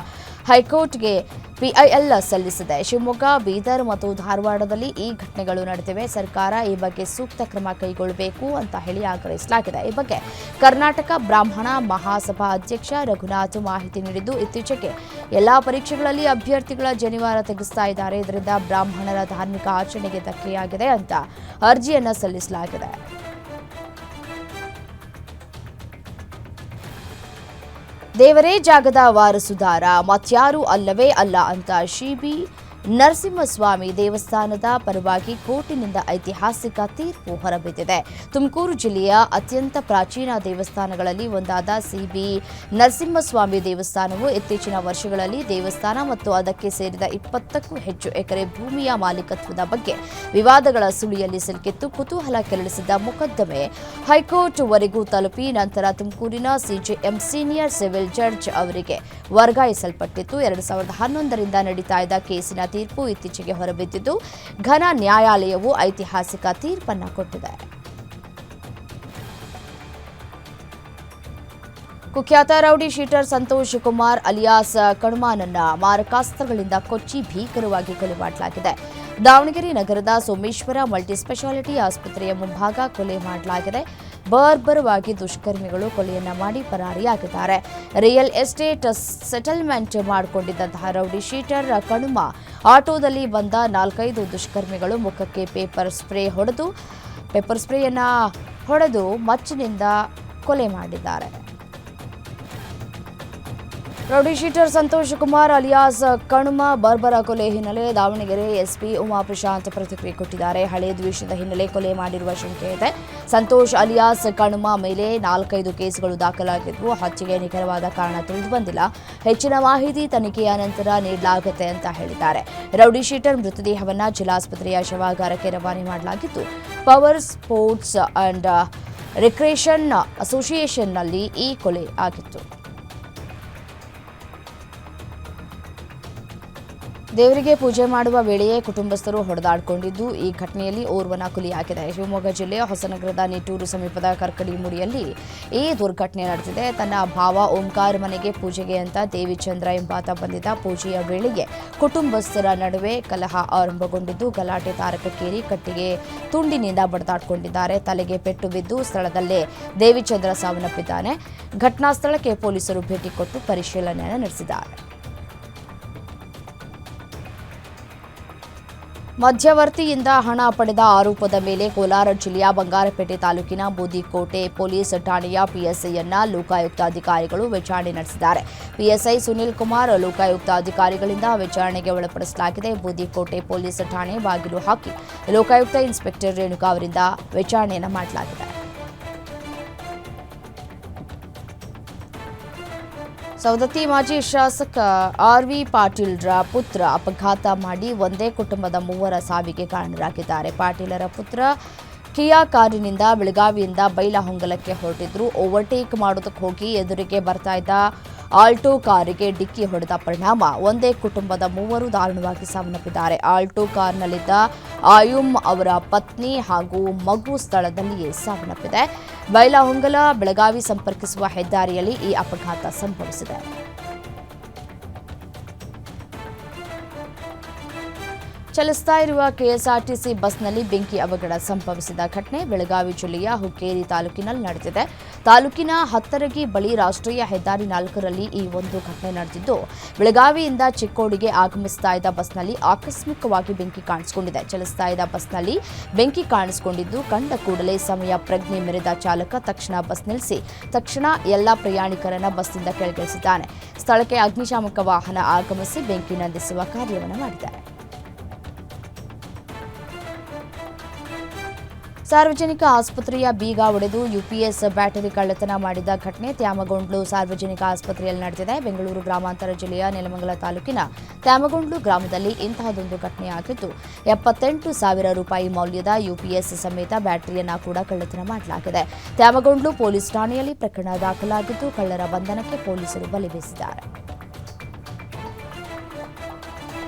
ಹೈಕೋರ್ಟ್ಗೆ ಪಿಐಎಲ್ ಸಲ್ಲಿಸಿದೆ. ಶಿವಮೊಗ್ಗ, ಬೀದರ್ ಮತ್ತು ಧಾರವಾಡದಲ್ಲಿ ಈ ಘಟನೆಗಳು ನಡೆದಿವೆ. ಸರ್ಕಾರ ಈ ಬಗ್ಗೆ ಸೂಕ್ತ ಕ್ರಮ ಕೈಗೊಳ್ಳಬೇಕು ಅಂತ ಹೇಳಿ ಆಗ್ರಹಿಸಲಾಗಿದೆ. ಈ ಬಗ್ಗೆ ಕರ್ನಾಟಕ ಬ್ರಾಹ್ಮಣ ಮಹಾಸಭಾ ಅಧ್ಯಕ್ಷ ರಘುನಾಥ್ ಮಾಹಿತಿ ನೀಡಿದ್ದು, ಇತ್ತೀಚೆಗೆ ಎಲ್ಲಾ ಪರೀಕ್ಷೆಗಳಲ್ಲಿ ಅಭ್ಯರ್ಥಿಗಳ ಜನಿವಾರ ತೆಗೆಸ್ತಾ ಇದ್ದಾರೆ. ಇದರಿಂದ ಬ್ರಾಹ್ಮಣರ ಧಾರ್ಮಿಕ ಆಚರಣೆಗೆ ಧಕ್ಕೆಯಾಗಿದೆ ಅಂತ ಅರ್ಜಿಯನ್ನ ಸಲ್ಲಿಸಲಾಗಿದೆ. ದೇವರೇ ಜಾಗದ ವಾರಸುದಾರ ಮತ್ಯಾರೂ ಅಲ್ಲವೇ ಅಲ್ಲ ಅಂತ ಶ್ರೀ ನರಸಿಂಹಸ್ವಾಮಿ ದೇವಸ್ಥಾನದ ಪರವಾಗಿ ಕೋರ್ಟಿನಿಂದ ಐತಿಹಾಸಿಕ ತೀರ್ಪು ಹೊರಬಿದ್ದಿದೆ. ತುಮಕೂರು ಜಿಲ್ಲೆಯ ಅತ್ಯಂತ ಪ್ರಾಚೀನ ದೇವಸ್ಥಾನಗಳಲ್ಲಿ ಒಂದಾದ ಸಿಬಿ ನರಸಿಂಹಸ್ವಾಮಿ ದೇವಸ್ಥಾನವು ಇತ್ತೀಚಿನ ವರ್ಷಗಳಲ್ಲಿ ದೇವಸ್ಥಾನ ಮತ್ತು ಅದಕ್ಕೆ ಸೇರಿದ 20ಕ್ಕೂ ಹೆಚ್ಚು ಎಕರೆ ಭೂಮಿಯ ಮಾಲೀಕತ್ವದ ಬಗ್ಗೆ ವಿವಾದಗಳ ಸುಳಿಯಲ್ಲಿ ಸಿಲುಕಿತ್ತು. ಕುತೂಹಲ ಕೆರಳಿಸಿದ್ದ ಮೊಕದ್ದಮೆ ಹೈಕೋರ್ಟ್ ವರೆಗೂ ತಲುಪಿ ನಂತರ ತುಮಕೂರಿನ ಸಿಜೆಎಂ ಸೀನಿಯರ್ ಸಿವಿಲ್ ಜಡ್ಜ್ ಅವರಿಗೆ ವರ್ಗಾಯಿಸಲ್ಪಟ್ಟಿತ್ತು. 2011ರಿಂದ ನಡೀತಾ ಇದ್ದ ಕೇಸಿನ ತೀರ್ಪು ಇತ್ತೀಚೆಗೆ ಹೊರಬಿದ್ದಿದ್ದು, ಘನ ನ್ಯಾಯಾಲಯವು ಐತಿಹಾಸಿಕ ತೀರ್ಪನ್ನು ಕೊಟ್ಟಿದೆ. ಕುಖ್ಯಾತ rowdy sheeter Santosh Kumar alias ಕಣ್ಮಾನನ್ನ ಮಾರಕಾಸ್ತ್ರಗಳಿಂದ ಕೊಚ್ಚಿ ಭೀಕರವಾಗಿ ಕೊಲೆ ಮಾಡಲಾಗಿದೆ. ದಾವಣಗೆರೆ ನಗರದ ಸೋಮೇಶ್ವರ ಮಲ್ಟಿಸ್ಪೆಷಾಲಿಟಿ ಆಸ್ಪತ್ರೆಯ ಮುಂಭಾಗ ಕೊಲೆ ಮಾಡಲಾಗಿದೆ. ಬರ್ಬರವಾಗಿ ದುಷ್ಕರ್ಮಿಗಳು ಕೊಲೆಯನ್ನ ಮಾಡಿ ಪರಾರಿಯಾಗಿದ್ದಾರೆ. ರಿಯಲ್ ಎಸ್ಟೇಟ್ ಸೆಟಲ್ಮೆಂಟ್ ಮಾಡಿಕೊಂಡಿದ್ದಂತಹ ರೌಡಿ ಶೀಟರ್ ಕಣುಮ ಆಟೋದಲ್ಲಿ ಬಂದ 4-5 ದುಷ್ಕರ್ಮಿಗಳು ಮುಖಕ್ಕೆ ಪೇಪರ್ ಸ್ಪ್ರೇಯನ್ನ ಹೊಡೆದು ಮಚ್ಚಿನಿಂದ ಕೊಲೆ ಮಾಡಿದ್ದಾರೆ. Rowdy sheeter Santosh Kumar alias Kanuma ಬರ್ಬರ ಕೊಲೆ ಹಿನ್ನೆಲೆ ದಾವಣಗೆರೆ ಎಸ್ಪಿ ಉಮಾ ಪ್ರಶಾಂತ್ ಪ್ರತಿಕ್ರಿಯೆ ಕೊಟ್ಟಿದ್ದಾರೆ. ಹಳೆ ದ್ವೇಷದ ಹಿನ್ನೆಲೆ ಕೊಲೆ ಮಾಡಿರುವ ಶಂಕೆ ಇದೆ. ಸಂತೋಷ್ ಅಲಿಯಾಸ್ ಕಣುಮ ಮೇಲೆ 4-5 ಕೇಸುಗಳು ದಾಖಲಾಗಿದ್ವು. ಹತ್ಯೆಗೆ ನಿಖರವಾದ ಕಾರಣ ತಿಳಿದು ಬಂದಿಲ್ಲ. ಹೆಚ್ಚಿನ ಮಾಹಿತಿ ತನಿಖೆಯ ನಂತರ ನೀಡಲಾಗುತ್ತೆ ಅಂತ ಹೇಳಿದ್ದಾರೆ. ರೌಡಿ ಶೀಟರ್ ಮೃತದೇಹವನ್ನು ಜಿಲ್ಲಾಸ್ಪತ್ರೆಯ ಶವಾಗಾರಕ್ಕೆ ರವಾನೆ ಮಾಡಲಾಗಿದ್ದು, ಪವರ್ ಸ್ಪೋರ್ಟ್ಸ್ ಅಂಡ್ ರಿಕ್ರಿಯೇಷನ್ ಅಸೋಸಿಯೇಷನ್ನಲ್ಲಿ ಈ ಕೊಲೆ ಆಗಿತ್ತು. ದೇವರಿಗೆ ಪೂಜೆ ಮಾಡುವ ವೇಳೆಯೇ ಕುಟುಂಬಸ್ಥರು ಹೊಡೆದಾಡಿಕೊಂಡಿದ್ದು ಈ ಘಟನೆಯಲ್ಲಿ ಓರ್ವನ ಕೊಲೆಯಾಗಿದೆ. ಶಿವಮೊಗ್ಗ ಜಿಲ್ಲೆಯ ಹೊಸನಗರದ ನಿಟ್ಟೂರು ಸಮೀಪದ ಕರ್ಕಡಿಮುಡಿಯಲ್ಲಿ ಈ ದುರ್ಘಟನೆ ನಡೆದಿದೆ. ತನ್ನ ಭಾವ ಓಂಕಾರ ಮನೆಗೆ ಪೂಜೆಗೆ ಅಂತ ದೇವಿಚಂದ್ರ ಎಂಬಾತ ಬಂದಿದ್ದ. ಪೂಜೆಯ ವೇಳೆಗೆ ಕುಟುಂಬಸ್ಥರ ನಡುವೆ ಕಲಹ ಆರಂಭಗೊಂಡಿದ್ದು ಗಲಾಟೆ ತಾರಕಕ್ಕೇರಿ ಕಟ್ಟಿಗೆ ತುಂಡಿನಿಂದ ಬಡಿದಾಡಿಕೊಂಡಿದ್ದಾರೆ. ತಲೆಗೆ ಪೆಟ್ಟು ಬಿದ್ದು ಸ್ಥಳದಲ್ಲೇ ದೇವಿಚಂದ್ರ ಸಾವನ್ನಪ್ಪಿದ್ದಾನೆ. ಘಟನಾ ಸ್ಥಳಕ್ಕೆ ಪೊಲೀಸರು ಭೇಟಿ ಕೊಟ್ಟು ಪರಿಶೀಲನೆ ನಡೆಸಿದ್ದಾರೆ. ಮಧ್ಯವರ್ತಿಯಿಂದ ಹಣ ಪಡೆದ ಆರೋಪದ ಮೇಲೆ ಕೋಲಾರ ಜಿಲ್ಲೆಯ ಬಂಗಾರಪೇಟೆ ತಾಲೂಕಿನ ಬೂದಿಕೋಟೆ ಪೊಲೀಸ್ ಠಾಣೆಯ ಪಿಎಸ್ಐಯನ್ನ ಲೋಕಾಯುಕ್ತ ಅಧಿಕಾರಿಗಳು ವಿಚಾರಣೆ ನಡೆಸಿದ್ದಾರೆ. ಪಿಎಸ್ಐ ಸುನಿಲ್ ಕುಮಾರ್ ಲೋಕಾಯುಕ್ತ ಅಧಿಕಾರಿಗಳಿಂದ ವಿಚಾರಣೆಗೆ ಒಳಪಡಿಸಲಾಗಿದೆ. ಬೂದಿಕೋಟೆ ಪೊಲೀಸ್ ಠಾಣೆ ಬಾಗಿಲು ಹಾಕಿ ಲೋಕಾಯುಕ್ತ ಇನ್ಸ್ಪೆಕ್ಟರ್ ರೇಣುಕಾ ಅವರಿಂದ ವಿಚಾರಣೆಯನ್ನು ಮಾಡಲಾಗಿದೆ. ಸವದತ್ತಿ ಮಾಜಿ ಶಾಸಕ ಆರ್ವಿ ಪಾಟೀಲ್ರ ಪುತ್ರ ಅಪಘಾತ ಮಾಡಿ ಒಂದೇ ಕುಟುಂಬದ ಮೂವರ ಸಾವಿಗೆ ಕಾರಣರಾಗಿದ್ದಾರೆ. ಪಾಟೀಲರ ಪುತ್ರ ಕಿಯಾ ಕಾರಿನಿಂದ ಬೆಳಗಾವಿಯಿಂದ ಬೈಲಹೊಂಗಲಕ್ಕೆ ಹೊರಟಿದ್ರು. ಓವರ್ಟೇಕ್ ಮಾಡೋದಕ್ಕೆ ಹೋಗಿ ಎದುರಿಗೆ ಬರ್ತಾ ಇದ್ದ ಆಲ್ಟೋ ಕಾರಿಗೆ ಡಿಕ್ಕಿ ಹೊಡೆದ ಪರಿಣಾಮ ಒಂದೇ ಕುಟುಂಬದ ಮೂವರು ದಾರುಣವಾಗಿ ಸಾವನ್ನಪ್ಪಿದ್ದಾರೆ. ಆಲ್ಟೋ ಕಾರ್ನಲ್ಲಿದ್ದ ಆಯುಮ್ ಅವರ ಪತ್ನಿ ಹಾಗೂ ಮಗು ಸ್ಥಳದಲ್ಲಿಯೇ ಸಾವನ್ನಪ್ಪಿದೆ. ಬೈಲಹೊಂಗಲ ಬೆಳಗಾವಿ ಸಂಪರ್ಕಿಸುವ ಹೆದ್ದಾರಿಯಲ್ಲಿ ಈ ಅಪಘಾತ ಸಂಭವಿಸಿದೆ. ಚಲಿಸ್ತಾ ಇರುವ ಕೆಎಸ್ಆರ್ಟಿಸಿ ಬಸ್ನಲ್ಲಿ ಬೆಂಕಿ ಅವಘಡ ಸಂಭವಿಸಿದ ಘಟನೆ ಬೆಳಗಾವಿ ಜಿಲ್ಲೆಯ ಹುಕ್ಕೇರಿ ತಾಲೂಕಿನಲ್ಲಿ ನಡೆದಿದೆ. ತಾಲೂಕಿನ ಹತ್ತರಗಿ ಬಳಿ ರಾಷ್ಟ್ರೀಯ ಹೆದ್ದಾರಿ 4ರಲ್ಲಿ ಈ ಒಂದು ಘಟನೆ ನಡೆದಿದ್ದು, ಬೆಳಗಾವಿಯಿಂದ ಚಿಕ್ಕೋಡಿಗೆ ಆಗಮಿಸ್ತಾ ಇದ್ದ ಬಸ್ನಲ್ಲಿ ಆಕಸ್ಮಿಕವಾಗಿ ಬೆಂಕಿ ಕಾಣಿಸಿಕೊಂಡಿದೆ. ಚಲಿಸ್ತಾ ಇದ್ದ ಬಸ್ನಲ್ಲಿ ಬೆಂಕಿ ಕಾಣಿಸಿಕೊಂಡಿದ್ದು ಕಂಡ ಕೂಡಲೇ ಸಮಯ ಪ್ರಜ್ಞೆ ಮೆರೆದ ಚಾಲಕ ತಕ್ಷಣ ಬಸ್ ನಿಲ್ಲಿಸಿ ತಕ್ಷಣ ಎಲ್ಲ ಪ್ರಯಾಣಿಕರನ್ನ ಬಸ್ನಿಂದ ಕೆಳಗಿಳಿಸಿದ್ದಾನೆ. ಸ್ಥಳಕ್ಕೆ ಅಗ್ನಿಶಾಮಕ ವಾಹನ ಆಗಮಿಸಿ ಬೆಂಕಿ ನಂದಿಸುವ ಕಾರ್ಯವನ್ನು ಮಾಡಿದೆ. ಸಾರ್ವಜನಿಕ ಆಸ್ಪತ್ರೆಯ ಬೀಗ ಒಡೆದು ಯುಪಿಎಸ್ ಬ್ಯಾಟರಿ ಕಳ್ಳತನ ಮಾಡಿದ ಘಟನೆ ತ್ಯಾಮಗೊಂಡ್ಲು ಸಾರ್ವಜನಿಕ ಆಸ್ಪತ್ರೆಯಲ್ಲಿ ನಡೆದಿದೆ. ಬೆಂಗಳೂರು ಗ್ರಾಮಾಂತರ ಜಿಲ್ಲೆಯ ನೆಲಮಂಗಲ ತಾಲೂಕಿನ ತ್ಯಾಮಗೊಂಡ್ಲು ಗ್ರಾಮದಲ್ಲಿ ಇಂತಹದೊಂದು ಘಟನೆಯಾಗಿದ್ದು 78,000 ರೂಪಾಯಿ ಮೌಲ್ಯದ ಯುಪಿಎಸ್ ಸಮೇತ ಬ್ಯಾಟರಿಯನ್ನ ಕೂಡ ಕಳ್ಳತನ ಮಾಡಲಾಗಿದೆ. ತ್ಯಾಮಗೊಂಡ್ಲು ಪೊಲೀಸ್ ಠಾಣೆಯಲ್ಲಿ ಪ್ರಕರಣ ದಾಖಲಾಗಿದ್ದು ಕಳ್ಳರ ಬಂಧನಕ್ಕೆ ಪೊಲೀಸರು ಬಲೆ ಬೀಸಿದ್ದಾರೆ.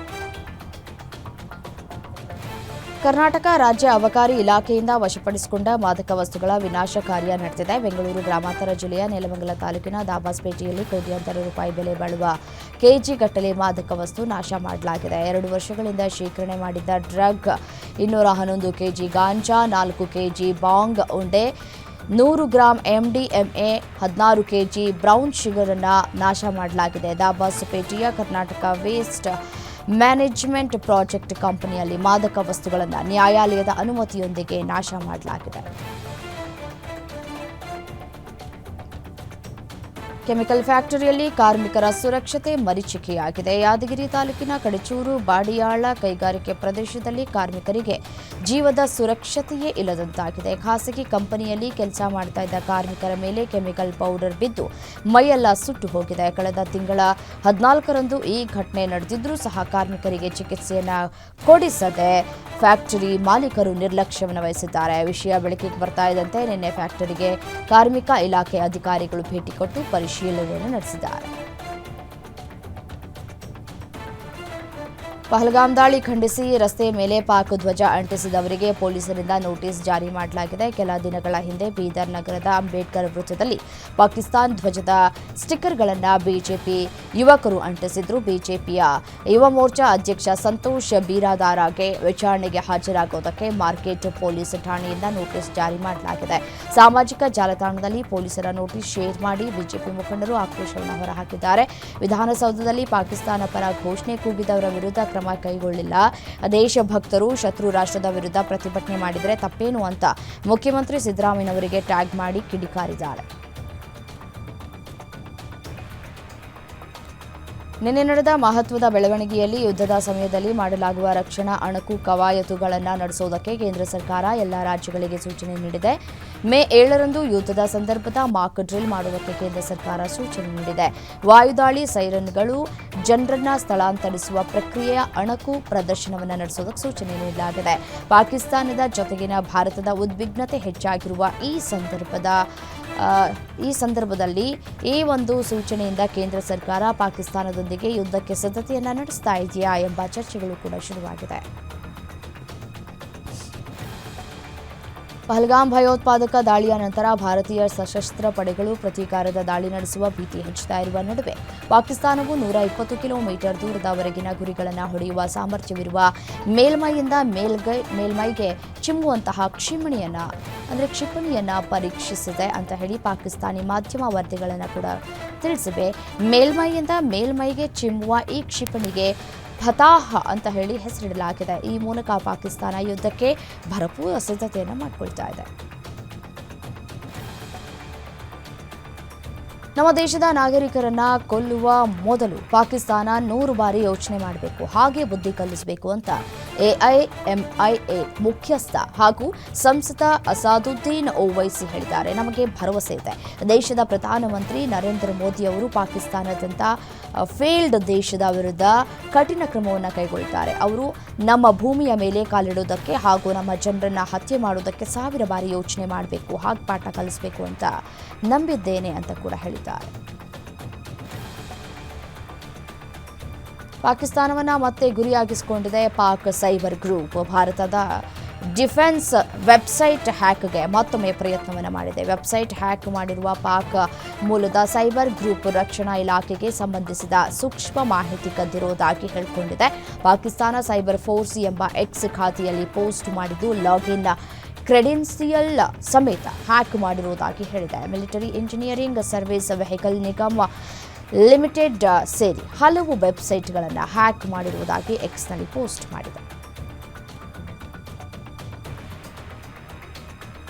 ಕರ್ನಾಟಕ ರಾಜ್ಯ ಅಬಕಾರಿ ಇಲಾಖೆಯಿಂದ ವಶಪಡಿಸಿಕೊಂಡ ಮಾದಕ ವಸ್ತುಗಳ ವಿನಾಶ ಕಾರ್ಯ ನಡೆದಿದೆ. ಬೆಂಗಳೂರು ಗ್ರಾಮಾಂತರ ಜಿಲ್ಲೆಯ ನೆಲಮಂಗಲ ತಾಲೂಕಿನ ದಾಬಾಸ್ಪೇಟೆಯಲ್ಲಿ ಕೋಟ್ಯಾಂತರ ರೂಪಾಯಿ ಬೆಲೆ ಬಾಳುವ ಕೆಜಿ ಗಟ್ಟಲೆ ಮಾದಕ ವಸ್ತು ನಾಶ ಮಾಡಲಾಗಿದೆ. 2 ವರ್ಷಗಳಿಂದ ಶೇಖರಣೆ ಮಾಡಿದ್ದ ಡ್ರಗ್ 211 ಕೆಜಿ ಗಾಂಜಾ, 4 ಕೆಜಿ ಬಾಂಗ್ ಉಂಡೆ, 100 gram MDMA, 16 KG brown sugar ಅನ್ನು ನಾಶ ಮಾಡಲಾಗಿದೆ. ದಾಬಾಸ್ಪೇಟೆಯ ಕರ್ನಾಟಕ ವೇಸ್ಟ್ ಮ್ಯಾನೇಜ್ಮೆಂಟ್ ಪ್ರಾಜೆಕ್ಟ್ ಕಂಪನಿಯಲ್ಲಿ ಮಾದಕ ವಸ್ತುಗಳನ್ನು ನ್ಯಾಯಾಲಯದ ಅನುಮತಿಯೊಂದಿಗೆ ನಾಶ ಮಾಡಲಾಗಿದೆ. ಕೆಮಿಕಲ್ ಫ್ಯಾಕ್ಟರಿಯಲ್ಲಿ ಕಾರ್ಮಿಕರ ಸುರಕ್ಷತೆ ಮರೀಚಿಕೆಯಾಗಿದೆ. ಯಾದಗಿರಿ ತಾಲೂಕಿನ ಕಡಚೂರು ಬಾಡಿಯಾಳ ಕೈಗಾರಿಕೆ ಪ್ರದೇಶದಲ್ಲಿ ಕಾರ್ಮಿಕರಿಗೆ ಜೀವದ ಸುರಕ್ಷತೆಯೇ ಇಲ್ಲದಂತಾಗಿದೆ. ಖಾಸಗಿ ಕಂಪನಿಯಲ್ಲಿ ಕೆಲಸ ಮಾಡ್ತಾ ಇದ್ದ ಕಾರ್ಮಿಕರ ಮೇಲೆ ಕೆಮಿಕಲ್ ಪೌಡರ್ ಬಿದ್ದು ಮೈಯೆಲ್ಲ ಸುಟ್ಟು ಹೋಗಿದೆ. ಕಳೆದ ತಿಂಗಳ 14ರಂದು ಈ ಘಟನೆ ನಡೆದಿದ್ರೂ ಸಹ ಕಾರ್ಮಿಕರಿಗೆ ಚಿಕಿತ್ಸೆಯನ್ನು ಕೊಡಿಸದೆ ಫ್ಯಾಕ್ಟರಿ ಮಾಲೀಕರು ನಿರ್ಲಕ್ಷ್ಯವನ್ನು ವಹಿಸಿದ್ದಾರೆ. ವಿಷಯ ಬೆಳಕಿಗೆ ಬರ್ತಾ ಇದ್ದಂತೆ ನಿನ್ನೆ ಫ್ಯಾಕ್ಟರಿಗೆ ಕಾರ್ಮಿಕ ಇಲಾಖೆ ಅಧಿಕಾರಿಗಳು ಭೇಟಿ ಕೊಟ್ಟು ಪರಿಶೀಲನೆಯನ್ನು ನಡೆಸಿದ್ದಾರೆ. ಪಹಲ್ಗಾಮ್ ದಾಳಿ ಖಂಡಿಸಿ ರಸ್ತೆ ಮೇಲೆ ಪಾಕ್ ಧ್ವಜ ಅಂಟಿಸಿದವರಿಗೆ ಪೊಲೀಸರಿಂದ ನೋಟಿಸ್ ಜಾರಿ ಮಾಡಲಾಗಿದೆ. ಕೆಲ ದಿನಗಳ ಹಿಂದೆ ಬೀದರ್ ನಗರದ ಅಂಬೇಡ್ಕರ್ ವೃತ್ತದಲ್ಲಿ ಪಾಕಿಸ್ತಾನ್ ಧ್ವಜದ ಸ್ಟಿಕ್ಕರ್ಗಳನ್ನು ಬಿಜೆಪಿ ಯುವಕರು ಅಂಟಿಸಿದ್ರು. ಬಿಜೆಪಿಯ ಯುವ ಮೋರ್ಚಾ ಅಧ್ಯಕ್ಷ ಸಂತೋಷ್ ಬೀರಾದಾರಗೆ ವಿಚಾರಣೆಗೆ ಹಾಜರಾಗುವುದಕ್ಕೆ ಮಾರ್ಕೆಟ್ ಪೊಲೀಸ್ ಠಾಣೆಯಿಂದ ನೋಟಿಸ್ ಜಾರಿ ಮಾಡಲಾಗಿದೆ. ಸಾಮಾಜಿಕ ಜಾಲತಾಣದಲ್ಲಿ ಪೊಲೀಸರ ನೋಟಿಸ್ ಶೇರ್ ಮಾಡಿ ಬಿಜೆಪಿ ಮುಖಂಡರು ಆಕ್ರೋಶವನ್ನು ಹೊರಹಾಕಿದ್ದಾರೆ. ವಿಧಾನಸೌಧದಲ್ಲಿ ಪಾಕಿಸ್ತಾನ ಪರ ಘೋಷಣೆ ಕೂಗಿದವರ ವಿರುದ್ಧ ಕ್ರಮ ಕೈಗೊಳ್ಳಿಲ್ಲ. ದೇಶಭಕ್ತರು ಶತ್ರು ರಾಷ್ಟ್ರದ ವಿರುದ್ಧ ಪ್ರತಿಭಟನೆ ಮಾಡಿದರೆ ತಪ್ಪೇನು ಅಂತ ಮುಖ್ಯಮಂತ್ರಿ ಸಿದ್ದರಾಮಯ್ಯನವರಿಗೆ ಟ್ಯಾಗ್ ಮಾಡಿ ಕಿಡಿಕಾರಿದ್ದಾರೆ. ನಿನ್ನೆ ನಡೆದ ಮಹತ್ವದ ಬೆಳವಣಿಗೆಯಲ್ಲಿ ಯುದ್ಧದ ಸಮಯದಲ್ಲಿ ಮಾಡಲಾಗುವ ರಕ್ಷಣಾ ಅಣಕು ಕವಾಯತುಗಳನ್ನು ನಡೆಸುವುದಕ್ಕೆ ಕೇಂದ್ರ ಸರ್ಕಾರ ಎಲ್ಲ ರಾಜ್ಯಗಳಿಗೆ ಸೂಚನೆ ನೀಡಿದೆ. ಮೇ 7ರಂದು ಯುದ್ಧದ ಸಂದರ್ಭದ ಮಾಕ್ ಡ್ರಿಲ್ ಮಾಡುವುದಕ್ಕೆ ಕೇಂದ್ರ ಸರ್ಕಾರ ಸೂಚನೆ ನೀಡಿದೆ. ವಾಯುದಾಳಿ ಸೈರನ್ಗಳು ಜನರನ್ನ ಸ್ಥಳಾಂತರಿಸುವ ಪ್ರಕ್ರಿಯೆಯ ಅಣಕು ಪ್ರದರ್ಶನವನ್ನು ನಡೆಸುವುದಕ್ಕೆ ಸೂಚನೆ ನೀಡಲಾಗಿದೆ. ಪಾಕಿಸ್ತಾನದ ಜೊತೆಗಿನ ಭಾರತದ ಉದ್ವಿಗ್ನತೆ ಹೆಚ್ಚಾಗಿರುವ ಈ ಸಂದರ್ಭದ ಈ ಸಂದರ್ಭದಲ್ಲಿ ಈ ಒಂದು ಸೂಚನೆಯಿಂದ ಕೇಂದ್ರ ಸರ್ಕಾರ ಪಾಕಿಸ್ತಾನದೊಂದಿಗೆ ಯುದ್ಧಕ್ಕೆ ಸಿದ್ಧತೆಯನ್ನು ನಡೆಸ್ತಾ ಇದೆಯಾ ಎಂಬ ಚರ್ಚೆಗಳು ಕೂಡ ಶುರುವಾಗಿದೆ. ಪಹಲ್ಗಾಮ್ ಭಯೋತ್ಪಾದಕ ದಾಳಿಯ ನಂತರ ಭಾರತೀಯ ಸಶಸ್ತ್ರ ಪಡೆಗಳು ಪ್ರತೀಕಾರದ ದಾಳಿ ನಡೆಸುವ ಭೀತಿ ಹೆಚ್ಚುತ್ತಾ ಇರುವ ನಡುವೆ ಪಾಕಿಸ್ತಾನವು 120 ಕಿಲೋಮೀಟರ್ ದೂರದವರೆಗಿನ ಗುರಿಗಳನ್ನು ಹೊಡೆಯುವ ಸಾಮರ್ಥ್ಯವಿರುವ ಮೇಲ್ಮೈಯಿಂದ ಮೇಲ್ಮೈಗೆ ಚಿಮ್ಮುವಂತಹ ಕ್ಷಿಪಣಿಯನ್ನ ಪರೀಕ್ಷಿಸಿದೆ ಅಂತ ಹೇಳಿ ಪಾಕಿಸ್ತಾನಿ ಮಾಧ್ಯಮ ವರದಿಗಳನ್ನು ಕೂಡ ತಿಳಿಸಿವೆ. ಮೇಲ್ಮೈಯಿಂದ ಮೇಲ್ಮೈಗೆ ಚಿಮ್ಮುವ ಈ ಕ್ಷಿಪಣಿಗೆ ಫತಾಹ್ ಅಂತ ಹೇಳಿ ಹೆಸರಿಡಲಾಗಿದೆ. ಈ ಮೂಲಕ ಪಾಕಿಸ್ತಾನ ಯುದ್ಧಕ್ಕೆ ಭರಪೂರ ಸಿದ್ಧತೆಯನ್ನು ಮಾಡಿಕೊಳ್ತಾ ಇದೆ. ನಮ್ಮ ದೇಶದ ನಾಗರಿಕರನ್ನ ಕೊಲ್ಲುವ ಮೊದಲು ಪಾಕಿಸ್ತಾನ 100 ಬಾರಿ ಯೋಚನೆ ಮಾಡಬೇಕು, ಹಾಗೆ ಬುದ್ಧಿ ಕಲಿಸಬೇಕು ಅಂತ AIMIA ಮುಖ್ಯಸ್ಥ ಹಾಗೂ ಸಂಸದ ಅಸಾದುದ್ದೀನ್ ಓವೈಸಿ ಹೇಳಿದ್ದಾರೆ. ನಮಗೆ ಭರವಸೆ ಇದೆ, ದೇಶದ ಪ್ರಧಾನಮಂತ್ರಿ ನರೇಂದ್ರ ಮೋದಿ ಅವರು ಪಾಕಿಸ್ತಾನದಂಥ ಫೇಲ್ಡ್ ದೇಶದ ವಿರುದ್ಧ ಕಠಿಣ ಕ್ರಮವನ್ನು ಕೈಗೊಳ್ಳುತ್ತಾರೆ. ಅವರು ನಮ್ಮ ಭೂಮಿಯ ಮೇಲೆ ಕಾಲಿಡುವುದಕ್ಕೆ ಹಾಗೂ ನಮ್ಮ ಜನರನ್ನ ಹತ್ಯೆ ಮಾಡುವುದಕ್ಕೆ 1000 ಬಾರಿ ಯೋಚನೆ ಮಾಡಬೇಕು, ಹಾಗೆ ಪಾಠ ಕಲಿಸಬೇಕು ಅಂತ ನಂಬಿದ್ದೇನೆ ಅಂತ ಕೂಡ ಹೇಳಿದ್ದಾರೆ. ಪಾಕಿಸ್ತಾನವನ್ನ ಮತ್ತೆ ಗುರಿಯಾಗಿಸಿಕೊಂಡಿದೆ ಪಾಕ್ ಸೈಬರ್ ಗ್ರೂಪ್. ಭಾರತದ ಡಿಫೆನ್ಸ್ ವೆಬ್ಸೈಟ್ ಹ್ಯಾಕ್ಗೆ ಮತ್ತೊಮ್ಮೆ ಪ್ರಯತ್ನವನ್ನು ಮಾಡಿದೆ. ವೆಬ್ಸೈಟ್ ಹ್ಯಾಕ್ ಮಾಡಿರುವ ಪಾಕ್ ಮೂಲದ ಸೈಬರ್ ಗ್ರೂಪ್ ರಕ್ಷಣಾ ಇಲಾಖೆಗೆ ಸಂಬಂಧಿಸಿದ ಸೂಕ್ಷ್ಮ ಮಾಹಿತಿ ಕದ್ದಿರುವುದಾಗಿ ಹೇಳಿಕೊಂಡಿದೆ. ಪಾಕಿಸ್ತಾನ ಸೈಬರ್ ಫೋರ್ಸ್ ಎಂಬ ಎಕ್ಸ್ ಖಾತೆಯಲ್ಲಿ ಪೋಸ್ಟ್ ಮಾಡಿದ್ದು ಲಾಗಿನ್ ಕ್ರೆಡೆನ್ಸಿಯಲ್ ಸಮೇತ ಹ್ಯಾಕ್ ಮಾಡಿರುವುದಾಗಿ ಹೇಳಿದೆ. Military engineering service vehicle Nigam limited ಸೇರಿ ಹಲವು ವೆಬ್ಸೈಟ್ಗಳನ್ನು ಹ್ಯಾಕ್ ಮಾಡಿರುವುದಾಗಿ ಎಕ್ಸ್ನಲ್ಲಿ ಪೋಸ್ಟ್ ಮಾಡಿದೆ.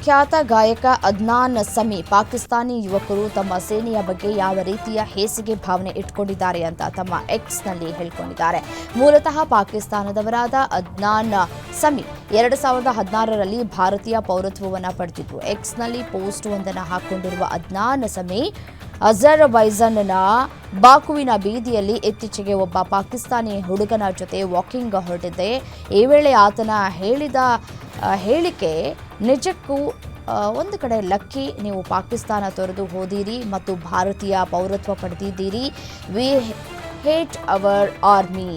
ಖ್ಯಾತ ಗಾಯಕ ಅದ್ನಾನ್ ಸಮಿ ಪಾಕಿಸ್ತಾನಿ ಯುವಕರು ತಮ್ಮ ಸೇನೆಯ ಬಗ್ಗೆ ಯಾವ ರೀತಿಯ ಹೇಸಿಗೆ ಭಾವನೆ ಇಟ್ಕೊಂಡಿದ್ದಾರೆ ಅಂತ ತಮ್ಮ ಎಕ್ಸ್ನಲ್ಲಿ ಹೇಳಿಕೊಂಡಿದ್ದಾರೆ. ಮೂಲತಃ ಪಾಕಿಸ್ತಾನದವರಾದ ಅದ್ನಾನ್ ಸಮಿ 2016ರಲ್ಲಿ ಭಾರತೀಯ ಪೌರತ್ವವನ್ನು ಪಡೆದಿದ್ರು. ಎಕ್ಸ್ನಲ್ಲಿ ಪೋಸ್ಟ್ ಒಂದನ್ನು ಹಾಕಿಕೊಂಡಿರುವ ಅದ್ನಾನ್ ಸಮಿ ಅಜರ್ಬೈಜಾನ್ನ ಬಾಕುವಿನ ಬೀದಿಯಲ್ಲಿ ಇತ್ತೀಚೆಗೆ ಒಬ್ಬ ಪಾಕಿಸ್ತಾನಿ ಹುಡುಗನ ಜೊತೆ ವಾಕಿಂಗ್ ಹೊರಟಿದ್ದೆ. ಈ ವೇಳೆ ಆತನ ಹೇಳಿದ ಹೇಳಿಕೆ ನಿಜಕ್ಕೂ ಒಂದು ಕಡೆ ಲಕ್ಕಿ, ನೀವು ಪಾಕಿಸ್ತಾನ ತೊರೆದು ಹೋದಿರಿ ಮತ್ತು ಭಾರತೀಯ ಪೌರತ್ವ ಪಡೆದಿದ್ದೀರಿ. ವಿ ಹೇಟ್ ಅವರ್ ಆರ್ಮಿ,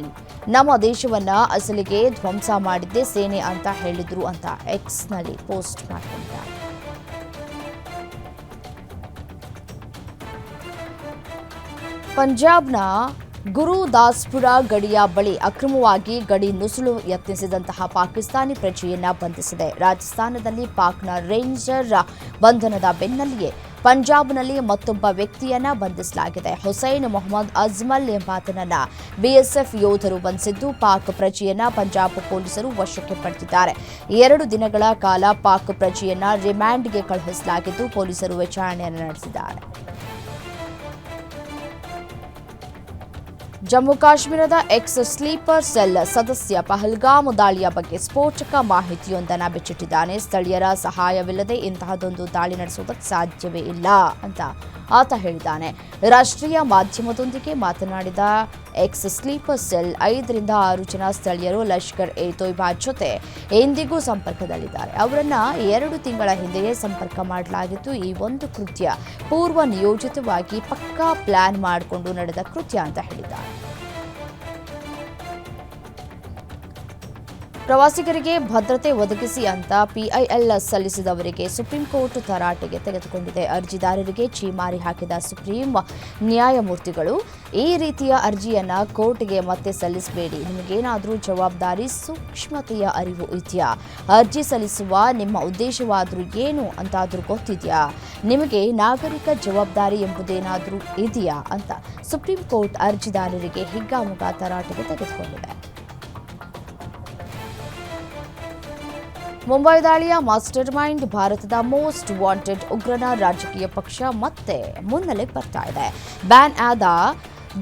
ನಮ್ಮ ದೇಶವನ್ನು ಅಸಲಿಗೆ ಧ್ವಂಸ ಮಾಡಿದ್ದೆ ಸೇನೆ ಅಂತ ಹೇಳಿದ್ರು ಅಂತ ಎಕ್ಸ್ನಲ್ಲಿ ಪೋಸ್ಟ್ ಮಾಡಿಕೊಂಡಿದ್ದಾರೆ. ಪಂಜಾಬ್ನ ಗುರುದಾಸ್ಪುರ ಗಡಿಯ ಬಳಿ ಅಕ್ರಮವಾಗಿ ಗಡಿ ನುಸುಳು ಯತ್ನಿಸಿದಂತಹ ಪಾಕಿಸ್ತಾನಿ ಪ್ರಜೆಯನ್ನ ಬಂಧಿಸಿದೆ. ರಾಜಸ್ಥಾನದಲ್ಲಿ ಪಾಕ್ನ ರೇಂಜರ್ ಬಂಧನದ ಬೆನ್ನಲ್ಲಿಯೇ ಪಂಜಾಬ್ನಲ್ಲಿ ಮತ್ತೊಬ್ಬ ವ್ಯಕ್ತಿಯನ್ನ ಬಂಧಿಸಲಾಗಿದೆ. ಹುಸೈನ್ ಮೊಹಮ್ಮದ್ ಅಜ್ಮಲ್ ಎಂಬಾತನನ್ನ ಬಿಎಸ್ಎಫ್ ಯೋಧರು ಬಂಧಿಸಿದ್ದು ಪಾಕ್ ಪ್ರಜೆಯನ್ನ ಪಂಜಾಬ್ ಪೊಲೀಸರು ವಶಕ್ಕೆ ಪಡೆದಿದ್ದಾರೆ. 2 ದಿನಗಳ ಕಾಲ ಪಾಕ್ ಪ್ರಜೆಯನ್ನ ರಿಮ್ಯಾಂಡ್ಗೆ ಕಳುಹಿಸಲಾಗಿದ್ದು ಪೊಲೀಸರು ವಿಚಾರಣೆಯನ್ನು ನಡೆಸಿದ್ದಾರೆ. ಜಮ್ಮು ಕಾಶ್ಮೀರದ ಎಕ್ಸ್ ಸ್ಲೀಪರ್ ಸೆಲ್ ಸದಸ್ಯ ಪಹಲ್ಗಾಮ್ ದಾಳಿಯ ಬಗ್ಗೆ ಸ್ಫೋಟಕ ಮಾಹಿತಿಯೊಂದನ್ನು ಬಿಚ್ಚಿಟ್ಟಿದ್ದಾನೆ. ಸ್ಥಳೀಯರ ಸಹಾಯವಿಲ್ಲದೆ ಇಂತಹದೊಂದು ದಾಳಿ ನಡೆಸುವುದಕ್ಕೆ ಸಾಧ್ಯವೇ ಇಲ್ಲ ಅಂತ ಆತ ಹೇಳಿದ್ದಾನೆ. ರಾಷ್ಟ್ರೀಯ ಮಾಧ್ಯಮದೊಂದಿಗೆ ಮಾತನಾಡಿದ ಎಕ್ಸ್ ಸ್ಲೀಪರ್ ಸೆಲ್ 5 ರಿಂದ 6 ಜನ ಸ್ಥಳೀಯರು ಲಷ್ಕರ್ ಎ ತೊಯ್ಬಾ ಜೊತೆ ಎಂದಿಗೂ ಸಂಪರ್ಕದಲ್ಲಿದ್ದಾರೆ. ಅವರನ್ನ 2 ತಿಂಗಳ ಹಿಂದೆಯೇ ಸಂಪರ್ಕ ಮಾಡಲಾಗಿತ್ತು. ಈ ಒಂದು ಕೃತ್ಯ ಪೂರ್ವ ನಿಯೋಜಿತವಾಗಿ ಪಕ್ಕಾ ಪ್ಲಾನ್ ಮಾಡಿಕೊಂಡು ನಡೆದ ಕೃತ್ಯ ಅಂತ ಹೇಳಿದ್ದಾರೆ. ಪ್ರವಾಸಿಗರಿಗೆ ಭದ್ರತೆ ಒದಗಿಸಿ ಅಂತ ಪಿಐಎಲ್ ಸಲ್ಲಿಸಿದವರಿಗೆ ಸುಪ್ರೀಂ ಕೋರ್ಟ್ ತರಾಟೆಗೆ ತೆಗೆದುಕೊಂಡಿದೆ. ಅರ್ಜಿದಾರರಿಗೆ ಛೀಮಾರಿ ಹಾಕಿದ ಸುಪ್ರೀಂ ನ್ಯಾಯಮೂರ್ತಿಗಳು ಈ ರೀತಿಯ ಅರ್ಜಿಯನ್ನ ಕೋರ್ಟ್ಗೆ ಮತ್ತೆ ಸಲ್ಲಿಸಬೇಡಿ, ನಿಮಗೇನಾದರೂ ಜವಾಬ್ದಾರಿ ಸೂಕ್ಷ್ಮತೆಯ ಅರಿವು ಇದೆಯಾ, ಅರ್ಜಿ ಸಲ್ಲಿಸುವ ನಿಮ್ಮ ಉದ್ದೇಶವಾದರೂ ಏನು ಅಂತಾದರೂ ಗೊತ್ತಿದೆಯಾ, ನಿಮಗೆ ನಾಗರಿಕ ಜವಾಬ್ದಾರಿ ಎಂಬುದೇನಾದರೂ ಇದೆಯಾ ಅಂತ ಸುಪ್ರೀಂ ಕೋರ್ಟ್ ಅರ್ಜಿದಾರರಿಗೆ ಹಿಗ್ಗಾಮುಗ್ಗ ತರಾಟೆಗೆ ತೆಗೆದುಕೊಂಡಿದೆ. ಮುಂಬೈ ದಾಳಿಯ ಮಾಸ್ಟರ್ ಮೈಂಡ್ ಭಾರತದ ಮೋಸ್ಟ್ ವಾಂಟೆಡ್ ಉಗ್ರನ ರಾಜಕೀಯ ಪಕ್ಷ ಮತ್ತೆ ಮುನ್ನೆಲೆಗೆ ಬರ್ತಾ ಇದೆ. ಬ್ಯಾನ್ ಆದ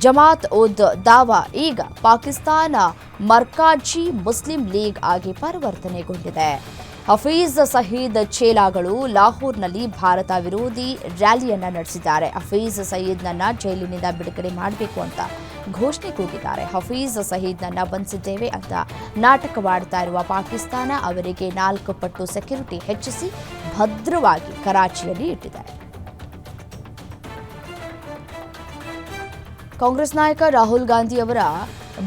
ಜಮಾತ್ ಉದ್ ದಾವಾ ಈಗ ಪಾಕಿಸ್ತಾನ ಮರ್ಕಾಜಿ ಮುಸ್ಲಿಂ ಲೀಗ್ ಆಗಿ ಪರಿವರ್ತನೆಗೊಂಡಿದೆ. ಹಫೀಜ್ ಸಯೀದ್ ಚೇಲಾಗಳು ಲಾಹೋರ್ನಲ್ಲಿ ಭಾರತ ವಿರೋಧಿ ರ್ಯಾಲಿಯನ್ನ ನಡೆಸಿದ್ದಾರೆ. ಹಫೀಜ್ ಸಯೀದ್ನನ್ನ ಜೈಲಿನಿಂದ ಬಿಡುಗಡೆ ಮಾಡಬೇಕು ಅಂತ ಘೋಷಣೆ ಕೂಗಿದ್ದಾರೆ. ಹಫೀಜ್ ಸಯೀದ್ನನ್ನ ಬಂಧಿಸಿದ್ದೇವೆ ಅಂತ ನಾಟಕವಾಡ್ತಾ ಇರುವ ಪಾಕಿಸ್ತಾನ ಅವರಿಗೆ 4 ಪಟ್ಟು ಸೆಕ್ಯೂರಿಟಿ ಹೆಚ್ಚಿಸಿ ಭದ್ರವಾಗಿ ಕರಾಚಿಯಲ್ಲಿ ಇಟ್ಟಿದೆ. ಕಾಂಗ್ರೆಸ್ ನಾಯಕ ರಾಹುಲ್ ಗಾಂಧಿ ಅವರ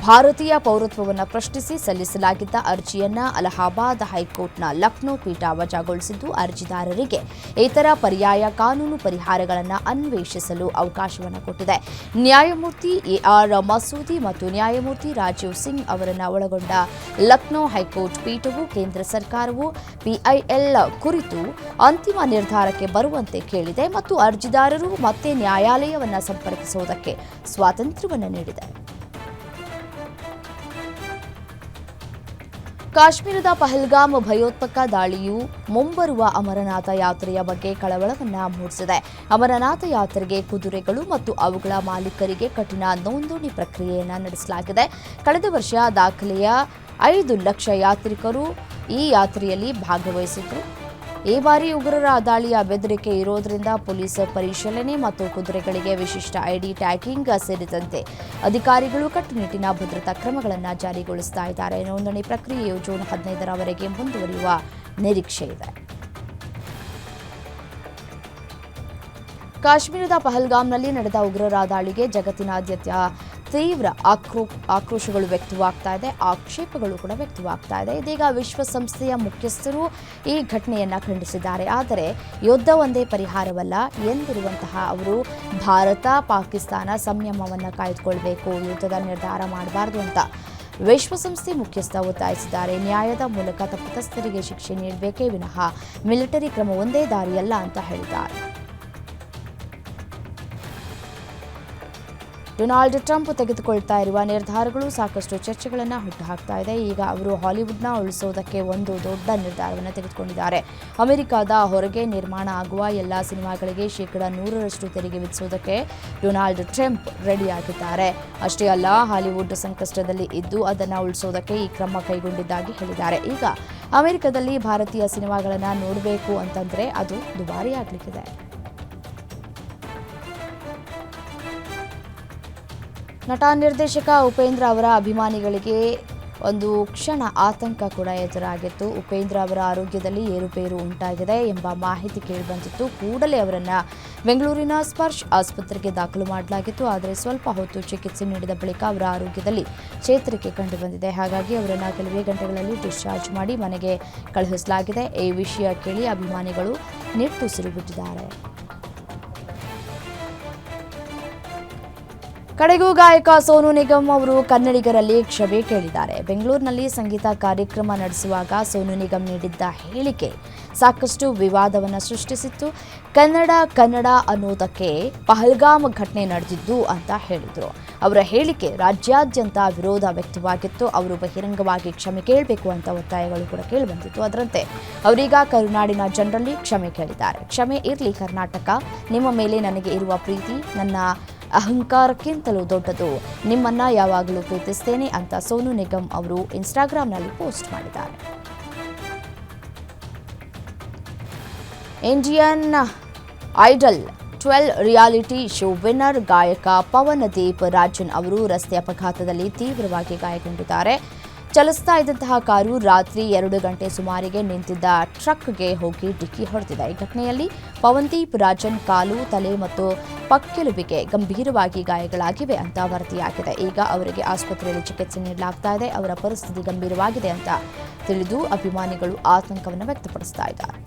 ಭಾರತೀಯ ಪೌರತ್ವವನ್ನು ಪ್ರಶ್ನಿಸಿ ಸಲ್ಲಿಸಲಾಗಿದ್ದ ಅರ್ಜಿಯನ್ನ ಅಲಹಾಬಾದ್ ಹೈಕೋರ್ಟ್ನ ಲಕ್ನೋ ಪೀಠ ವಜಾಗೊಳಿಸಿದ್ದು ಅರ್ಜಿದಾರರಿಗೆ ಇತರ ಪರ್ಯಾಯ ಕಾನೂನು ಪರಿಹಾರಗಳನ್ನು ಅನ್ವೇಷಿಸಲು ಅವಕಾಶವನ್ನು ಕೊಟ್ಟಿದೆ. ನ್ಯಾಯಮೂರ್ತಿ ಎಆರ್ ಮಸೂದಿ ಮತ್ತು ನ್ಯಾಯಮೂರ್ತಿ ರಾಜೀವ್ ಸಿಂಗ್ ಅವರನ್ನು ಒಳಗೊಂಡ ಲಕ್ನೋ ಹೈಕೋರ್ಟ್ ಪೀಠವು ಕೇಂದ್ರ ಸರ್ಕಾರವು ಪಿಐಎಲ್ ಕುರಿತು ಅಂತಿಮ ನಿರ್ಧಾರಕ್ಕೆ ಬರುವಂತೆ ಕೇಳಿದೆ ಮತ್ತು ಅರ್ಜಿದಾರರು ಮತ್ತೆ ನ್ಯಾಯಾಲಯವನ್ನು ಸಂಪರ್ಕಿಸುವುದಕ್ಕೆ ಸ್ವಾತಂತ್ರ್ಯವನ್ನು ನೀಡಿದೆ. ಕಾಶ್ಮೀರದ ಪಹಲ್ಗಾಮ್ ಭಯೋತ್ಪಾದಕ ದಾಳಿಯು ಮುಂಬರುವ ಅಮರನಾಥ ಯಾತ್ರೆಯ ಬಗ್ಗೆ ಕಳವಳವನ್ನು ಮೂಡಿಸಿದೆ. ಅಮರನಾಥ ಯಾತ್ರೆಗೆ ಕುದುರೆಗಳು ಮತ್ತು ಅವುಗಳ ಮಾಲೀಕರಿಗೆ ಕಠಿಣ ನೋಂದಣಿ ಪ್ರಕ್ರಿಯೆಯನ್ನು ನಡೆಸಲಾಗಿದೆ. ಕಳೆದ ವರ್ಷ ದಾಖಲೆಯ 5 ಲಕ್ಷ ಯಾತ್ರಿಕರು ಈ ಯಾತ್ರೆಯಲ್ಲಿ ಭಾಗವಹಿಸಿದ್ರು. ಈ ಬಾರಿ ಉಗ್ರರ ದಾಳಿಯ ಬೆದರಿಕೆ ಇರೋದ್ರಿಂದ ಪೊಲೀಸ್ ಪರಿಶೀಲನೆ ಮತ್ತು ಕುದುರೆಗಳಿಗೆ ವಿಶಿಷ್ಟ ಐಡಿ ಟ್ಯಾಗಿಂಗ್ ಸೇರಿದಂತೆ ಅಧಿಕಾರಿಗಳು ಕಟ್ಟುನಿಟ್ಟಿನ ಭದ್ರತಾ ಕ್ರಮಗಳನ್ನು ಜಾರಿಗೊಳಿಸ್ತಾ ಇದ್ದಾರೆ. ನೋಂದಣಿ ಪ್ರಕ್ರಿಯೆಯು ಜೂನ್ 15ರವರೆಗೆ ಮುಂದುವರಿಯುವ ನಿರೀಕ್ಷೆ ಇದೆ. ಕಾಶ್ಮೀರದ ಪಹಲ್ಗಾಮ್ನಲ್ಲಿ ನಡೆದ ಉಗ್ರರ ದಾಳಿಗೆ ಜಗತ್ತಿನಾದ್ಯಂತ ತೀವ್ರ ಆಕ್ರೋಶಗಳು ವ್ಯಕ್ತವಾಗ್ತಾ ಇದೆ, ಆಕ್ಷೇಪಗಳು ಕೂಡ ವ್ಯಕ್ತವಾಗ್ತಾ ಇದೆ. ಇದೀಗ ವಿಶ್ವಸಂಸ್ಥೆಯ ಮುಖ್ಯಸ್ಥರು ಈ ಘಟನೆಯನ್ನ ಖಂಡಿಸಿದ್ದಾರೆ. ಆದರೆ ಯುದ್ಧ ಒಂದೇ ಪರಿಹಾರವಲ್ಲ ಎಂದಿರುವಂತಹ ಅವರು ಭಾರತ ಪಾಕಿಸ್ತಾನ ಸಂಯಮವನ್ನು ಕಾಯ್ದುಕೊಳ್ಬೇಕು, ಯುದ್ಧದ ನಿರ್ಧಾರ ಮಾಡಬಾರದು ಅಂತ ವಿಶ್ವಸಂಸ್ಥೆ ಮುಖ್ಯಸ್ಥ ಒತ್ತಾಯಿಸಿದ್ದಾರೆ. ನ್ಯಾಯದ ಮೂಲಕ ತಪ್ಪಿತಸ್ಥರಿಗೆ ಶಿಕ್ಷೆ ನೀಡಬೇಕೇ ವಿನಃ ಮಿಲಿಟರಿ ಕ್ರಮ ಒಂದೇ ದಾರಿಯಲ್ಲ ಅಂತ ಹೇಳಿದ್ದಾರೆ. ಡೊನಾಲ್ಡ್ ಟ್ರಂಪ್ ತೆಗೆದುಕೊಳ್ತಾ ಇರುವ ನಿರ್ಧಾರಗಳು ಸಾಕಷ್ಟು ಚರ್ಚೆಗಳನ್ನು ಹುಟ್ಟುಹಾಕ್ತಾ ಇದೆ. ಈಗ ಅವರು ಹಾಲಿವುಡ್ನ ಉಳಿಸೋದಕ್ಕೆ ಒಂದು ದೊಡ್ಡ ನಿರ್ಧಾರವನ್ನು ತೆಗೆದುಕೊಂಡಿದ್ದಾರೆ. ಅಮೆರಿಕದ ಹೊರಗೆ ನಿರ್ಮಾಣ ಆಗುವ ಎಲ್ಲ ಸಿನಿಮಾಗಳಿಗೆ ಶೇಕಡ 100% ತೆರಿಗೆ ವಿಧಿಸುವುದಕ್ಕೆ ಡೊನಾಲ್ಡ್ ಟ್ರಂಪ್ ರೆಡಿಯಾಗಿದ್ದಾರೆ. ಅಷ್ಟೇ ಅಲ್ಲ, ಹಾಲಿವುಡ್ ಸಂಕಷ್ಟದಲ್ಲಿ ಇದ್ದು ಅದನ್ನು ಉಳಿಸೋದಕ್ಕೆ ಈ ಕ್ರಮ ಕೈಗೊಂಡಿದ್ದಾಗಿ ಹೇಳಿದ್ದಾರೆ. ಈಗ ಅಮೆರಿಕದಲ್ಲಿ ಭಾರತೀಯ ಸಿನಿಮಾಗಳನ್ನು ನೋಡಬೇಕು ಅಂತಂದ್ರೆ ಅದು ದುಬಾರಿಯಾಗಲಿಕ್ಕಿದೆ. ನಟ ನಿರ್ದೇಶಕ ಉಪೇಂದ್ರ ಅವರ ಅಭಿಮಾನಿಗಳಿಗೆ ಒಂದು ಕ್ಷಣ ಆತಂಕ ಕೂಡ ಎದುರಾಗಿತ್ತು. ಉಪೇಂದ್ರ ಅವರ ಆರೋಗ್ಯದಲ್ಲಿ ಏರುಪೇರು ಉಂಟಾಗಿದೆ ಎಂಬ ಮಾಹಿತಿ ಕೇಳಿಬಂದಿತ್ತು. ಕೂಡಲೇ ಅವರನ್ನು ಬೆಂಗಳೂರಿನ ಸ್ಪರ್ಶ್ ಆಸ್ಪತ್ರೆಗೆ ದಾಖಲು ಮಾಡಲಾಗಿತ್ತು. ಆದರೆ ಸ್ವಲ್ಪ ಹೊತ್ತು ಚಿಕಿತ್ಸೆ ನೀಡಿದ ಬಳಿಕ ಅವರ ಆರೋಗ್ಯದಲ್ಲಿ ಚೇತರಿಕೆ ಕಂಡುಬಂದಿದೆ. ಹಾಗಾಗಿ ಅವರನ್ನು ಕೆಲವೇ ಗಂಟೆಗಳಲ್ಲಿ ಡಿಸ್ಚಾರ್ಜ್ ಮಾಡಿ ಮನೆಗೆ ಕಳುಹಿಸಲಾಗಿದೆ. ಈ ವಿಷಯ ಕೇಳಿ ಅಭಿಮಾನಿಗಳು ನಿಟ್ಟುಸಿರು ಬಿಟ್ಟಿದ್ದಾರೆ. ಕಡೆಗೂ ಗಾಯಕ ಸೋನು ನಿಗಮ್ ಅವರು ಕನ್ನಡಿಗರಲ್ಲಿ ಕ್ಷಮೆ ಕೇಳಿದ್ದಾರೆ. ಬೆಂಗಳೂರಿನಲ್ಲಿ ಸಂಗೀತ ಕಾರ್ಯಕ್ರಮ ನಡೆಸುವಾಗ ಸೋನು ನಿಗಮ್ ನೀಡಿದ್ದ ಹೇಳಿಕೆ ಸಾಕಷ್ಟು ವಿವಾದವನ್ನು ಸೃಷ್ಟಿಸಿತ್ತು. ಕನ್ನಡ ಅನ್ನೋದಕ್ಕೆ ಪಹಲ್ಗಾಮ್ ಘಟನೆ ನಡೆದಿದ್ದು ಅಂತ ಹೇಳಿದರು. ಅವರ ಹೇಳಿಕೆ ರಾಜ್ಯಾದ್ಯಂತ ವಿರೋಧ ವ್ಯಕ್ತವಾಗಿತ್ತು. ಅವರು ಬಹಿರಂಗವಾಗಿ ಕ್ಷಮೆ ಕೇಳಬೇಕು ಅಂತ ಒತ್ತಾಯಗಳು ಕೂಡ ಕೇಳಿಬಂದಿತ್ತು. ಅದರಂತೆ ಅವರೀಗ ಕರುನಾಡಿನ ಜನರಲ್ಲಿ ಕ್ಷಮೆ ಕೇಳಿದ್ದಾರೆ. ಕ್ಷಮೆ ಇರಲಿ ಕರ್ನಾಟಕ, ನಿಮ್ಮ ಮೇಲೆ ನನಗೆ ಇರುವ ಪ್ರೀತಿ ನನ್ನ ಅಹಂಕಾರಕ್ಕಿಂತಲೂ ದೊಡ್ಡದು, ನಿಮ್ಮನ್ನ ಯಾವಾಗಲೂ ಪ್ರೀತಿಸ್ತೇನೆ ಅಂತ ಸೋನು ನಿಗಮ್ ಅವರು ಇನ್ಸ್ಟಾಗ್ರಾಂನಲ್ಲಿ ಪೋಸ್ಟ್ ಮಾಡಿದ್ದಾರೆ. Indian Idol 12 reality show winner ಗಾಯಕ ಪವನದೀಪ್ ರಾಜನ್ ಅವರು ರಸ್ತೆ ಅಪಘಾತದಲ್ಲಿ ತೀವ್ರವಾಗಿ ಗಾಯಗೊಂಡಿದ್ದಾರೆ. ಚಲಿಸ್ತಾ ಇದ್ದಂತಹ ಕಾರು ರಾತ್ರಿ 2 ಗಂಟೆ ಸುಮಾರಿಗೆ ನಿಂತಿದ್ದ ಟ್ರಕ್ಗೆ ಹೋಗಿ ಡಿಕ್ಕಿ ಹೊಡೆದಿದೆ. ಈ ಘಟನೆಯಲ್ಲಿ ಪವನ್ದೀಪ್ ರಾಜನ್ ಕಾಲು, ತಲೆ ಮತ್ತು ಪಕ್ಕೆಲುಬಿಗೆ ಗಂಭೀರವಾಗಿ ಗಾಯಗಳಾಗಿವೆ ಅಂತ ವರದಿಯಾಗಿದೆ. ಈಗ ಅವರಿಗೆ ಆಸ್ಪತ್ರೆಯಲ್ಲಿ ಚಿಕಿತ್ಸೆ ನೀಡಲಾಗ್ತಾ ಇದೆ. ಅವರ ಪರಿಸ್ಥಿತಿ ಗಂಭೀರವಾಗಿದೆ ಅಂತ ತಿಳಿದು ಅಭಿಮಾನಿಗಳು ಆತಂಕವನ್ನು ವ್ಯಕ್ತಪಡಿಸ್ತಾ ಇದ್ದಾರೆ.